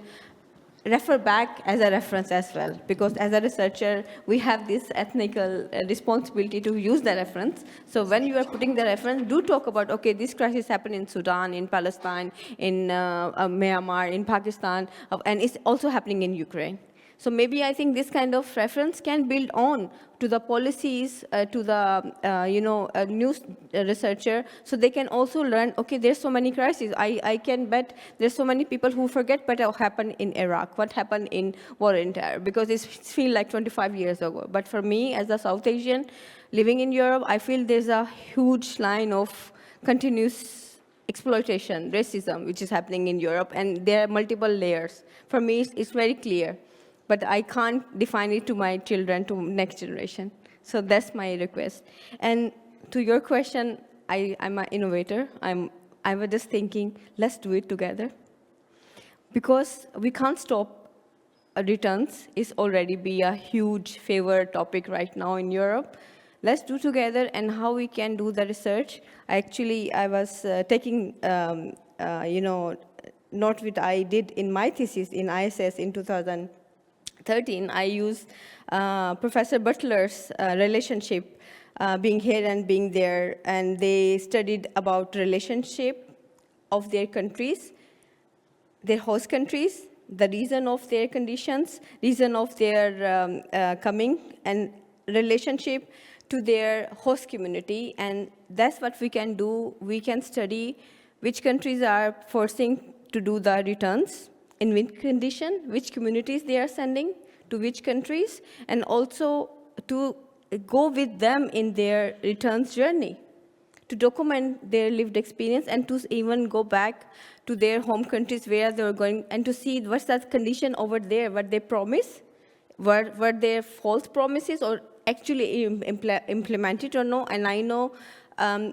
refer back as a reference as well. Because as a researcher, we have this ethical responsibility to use the reference. So when you are putting the reference, do talk about, okay, this crisis happened in Sudan, in Palestine, in Myanmar, in Pakistan, and it's also happening in Ukraine. So maybe I think this kind of reference can build on to the policies, to the news researcher, so they can also learn, okay, there's so many crises. I can bet there's so many people who forget what happened in Iraq, what happened in war in terror, because it feels like 25 years ago. But for me, as a South Asian living in Europe, I feel there's a huge line of continuous exploitation, racism, which is happening in Europe, and there are multiple layers. For me, it's very clear. But I can't define it to my children, to next generation. So that's my request. And to your question, I'm an innovator. I was just thinking, let's do it together. Because we can't stop returns is already be a huge favor topic right now in Europe. Let's do together and how we can do the research. I was taking, note what I did in my thesis in ISS in 2013. I used Professor Butler's relationship, being here and being there, and they studied about relationship of their countries, their host countries, the reason of their conditions, reason of their coming, and relationship to their host community. And that's what we can do. We can study which countries are forcing to do the returns, in which condition, which communities they are sending to which countries, and also to go with them in their returns journey, to document their lived experience and to even go back to their home countries where they're going and to see what's that condition over there, what they promise, were their false promises or actually implemented or no. And I know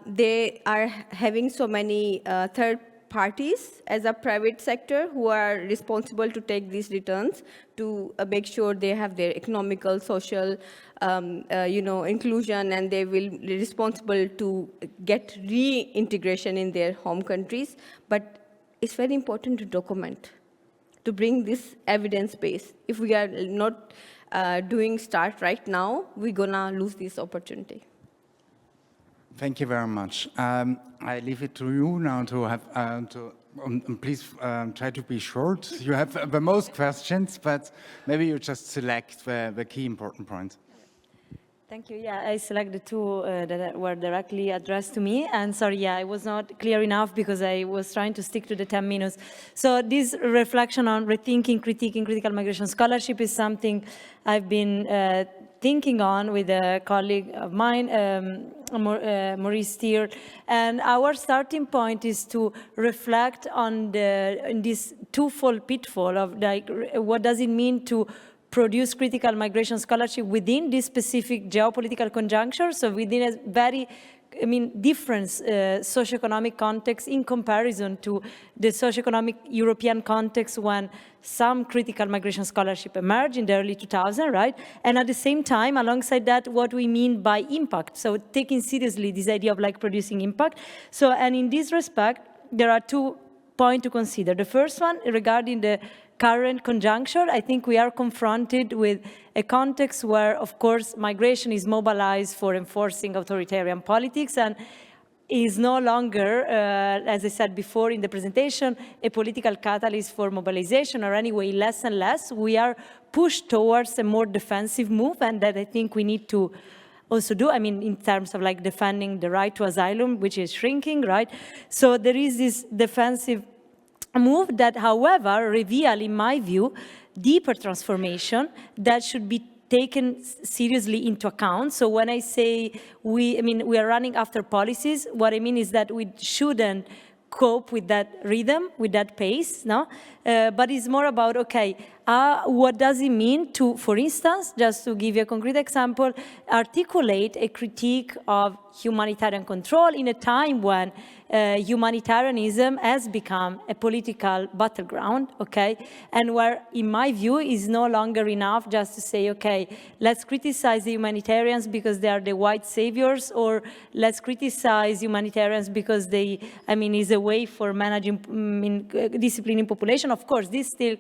they are having so many third parties as a private sector who are responsible to take these returns to make sure they have their economical, social, inclusion, and they will be responsible to get reintegration in their home countries. But it's very important to document, to bring this evidence base. If we are not doing start right now, we're gonna lose this opportunity. Thank you very much. I leave it to you now to have, please try to be short. You have the most questions, but maybe you just select the key important points. Thank you. Yeah, I selected two that were directly addressed to me. And sorry, yeah, I was not clear enough because I was trying to stick to the 10 minutes. So this reflection on rethinking, critiquing critical migration scholarship is something I've been thinking on with a colleague of mine, Maurice Steer. And our starting point is to reflect on this twofold pitfall of like, what does it mean to produce critical migration scholarship within this specific geopolitical conjuncture, so within a very, different socioeconomic context in comparison to the socioeconomic European context when some critical migration scholarship emerged in the early 2000s, right? And at the same time, alongside that, what we mean by impact. So taking seriously this idea of like producing impact. So, and in this respect, there are 2 points to consider. The first one regarding the current conjuncture, I think we are confronted with a context where, of course, migration is mobilized for enforcing authoritarian politics and is no longer, as I said before in the presentation, a political catalyst for mobilization, or anyway, less and less. We are pushed towards a more defensive move, and that I think we need to also do, in terms of like defending the right to asylum, which is shrinking, right? So there is this defensive move that, however, reveal, in my view, deeper transformation that should be taken seriously into account. So when I say we are running after policies, what I mean is that we shouldn't cope with that rhythm, with that pace, no? But it's more about, okay, what does it mean to, for instance, just to give you a concrete example, articulate a critique of humanitarian control in a time when humanitarianism has become a political battleground, okay? And where, in my view, is no longer enough just to say, okay, let's criticize the humanitarians because they are the white saviors, or let's criticize humanitarians because they, is a way for managing, disciplining population. Of course, this still,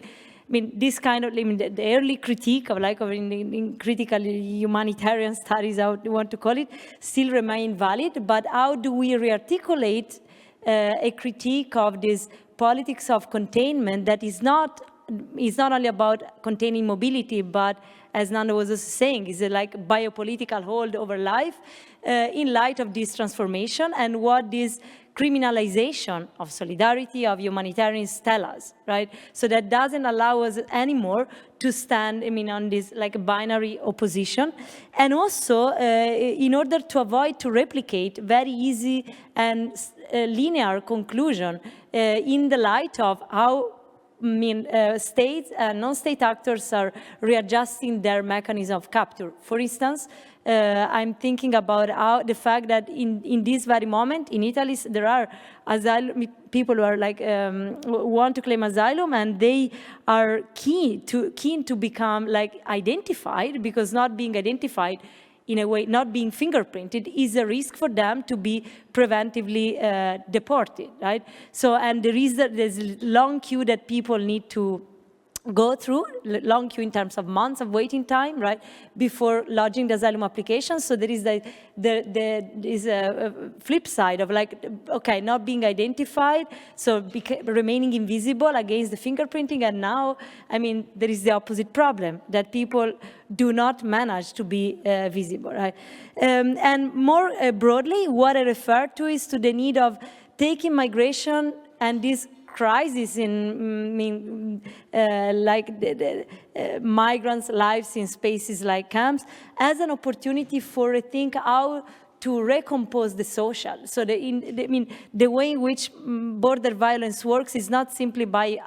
this kind of, the early critique of in critical humanitarian studies, how you want to call it, still remain valid. But how do we rearticulate a critique of this politics of containment that is not only about containing mobility, but, as Nando was also saying, is like biopolitical hold over life in light of this transformation and what this criminalization of solidarity, of humanitarians tell us, right? So that doesn't allow us anymore to stand, on this like binary opposition. And also, in order to avoid to replicate very easy and linear conclusion in the light of how states and non-state actors are readjusting their mechanism of capture. For instance, I'm thinking about how the fact that in this very moment in Italy, there are people who are like, want to claim asylum, and they are keen to become like identified, because not being identified in a way, not being fingerprinted, is a risk for them to be preventively deported, right? So, and there's a long queue that people need to go through, long queue in terms of months of waiting time, right, before lodging the asylum application. So there is is a flip side of like, okay, not being identified, so remaining invisible against the fingerprinting, and now, I mean, there is the opposite problem, that people do not manage to be visible, right? And more broadly, what I refer to is to the need of taking migration and this crisis in migrants' lives in spaces like camps as an opportunity for rethink how to recompose the social. So the way in which border violence works is not simply by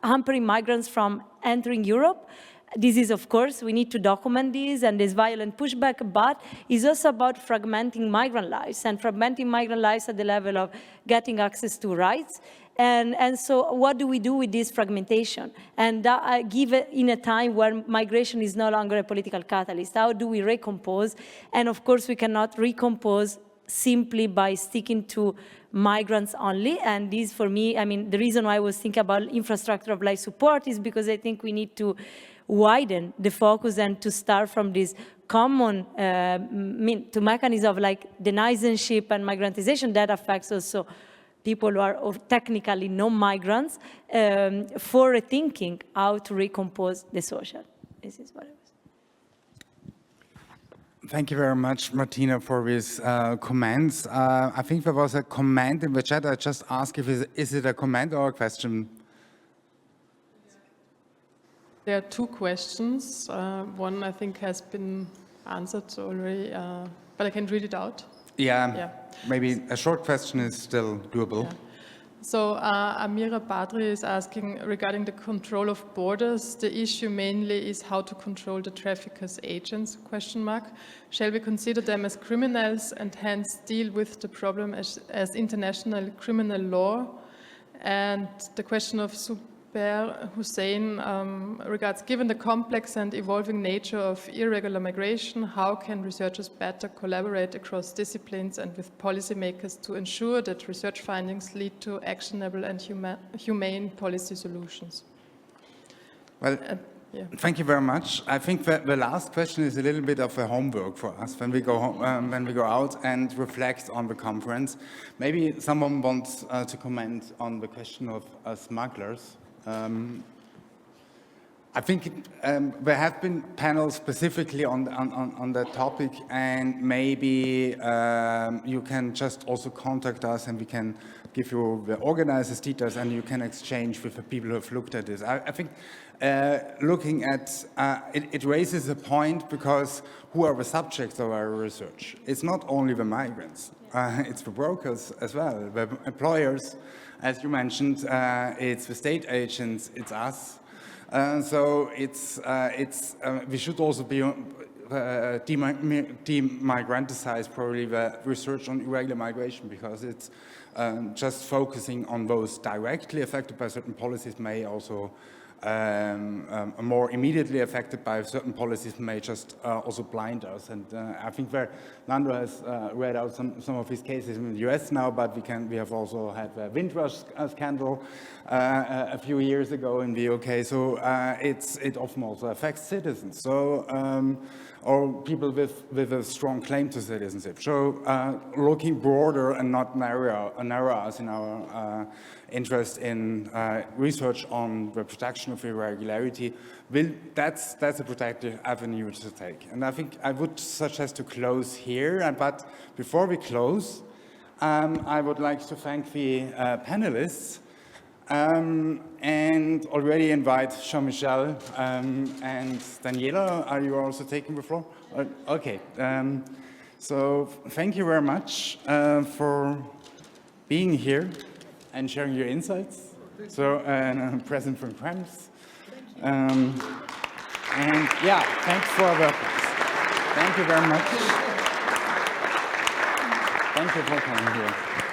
hampering migrants from entering Europe. This is, of course, we need to document this, and there's violent pushback, but it's also about fragmenting migrant lives, and fragmenting migrant lives at the level of getting access to rights. And so what do we do with this fragmentation? And give it in a time where migration is no longer a political catalyst. How do we recompose? And of course, we cannot recompose simply by sticking to migrants only. And this, for me, I mean, the reason why I was thinking about infrastructure of life support is because I think we need to widen the focus and to start from this common to mechanism of like denizenship and migrantization that affects also people who are technically non-migrants, for rethinking how to recompose the social. This is what it was. Thank you very much, Martina, for these comments. I think there was a comment in the chat. I just asked if is it a comment or a question? There are two questions. One, I think, has been answered already, but I can read it out. Yeah, maybe a short question is still doable. Yeah. So Amira Badri is asking, regarding the control of borders, the issue mainly is how to control the traffickers' agents, ? Shall we consider them as criminals and hence deal with the problem as international criminal law? And the question of Zubair Hussein regards, given the complex and evolving nature of irregular migration, how can researchers better collaborate across disciplines and with policymakers to ensure that research findings lead to actionable and humane policy solutions? Well, thank you very much. I think that the last question is a little bit of a homework for us when we go home, when we go out and reflect on the conference. Maybe someone wants to comment on the question of smugglers. I think there have been panels specifically on that topic, and maybe you can just also contact us and we can give you the organizers' details and you can exchange with the people who have looked at this. I think looking at it raises a point, because who are the subjects of our research? It's not only the migrants, it's the brokers as well, the employers. As you mentioned, it's the state agents, it's us. So we should also be demigranticize probably the research on irregular migration, because it's just focusing on those directly affected by certain policies may also more immediately affected by certain policies may just also blind us. And I think where Nando has read out some of his cases in the US now, but we have also had the Windrush scandal a few years ago in the UK. So it often also affects citizens. So or people with a strong claim to citizenship. So looking broader and not narrow us in our interest in research on the protection of irregularity, that's a protective avenue to take. And I think I would suggest to close here. But before we close, I would like to thank the panelists and already invite Jean-Michel and Daniela. Are you also taking the floor? Okay. So thank you very much for being here and sharing your insights. So, present from Krems. And yeah, thanks for the Thank you very much. Thank you for coming here.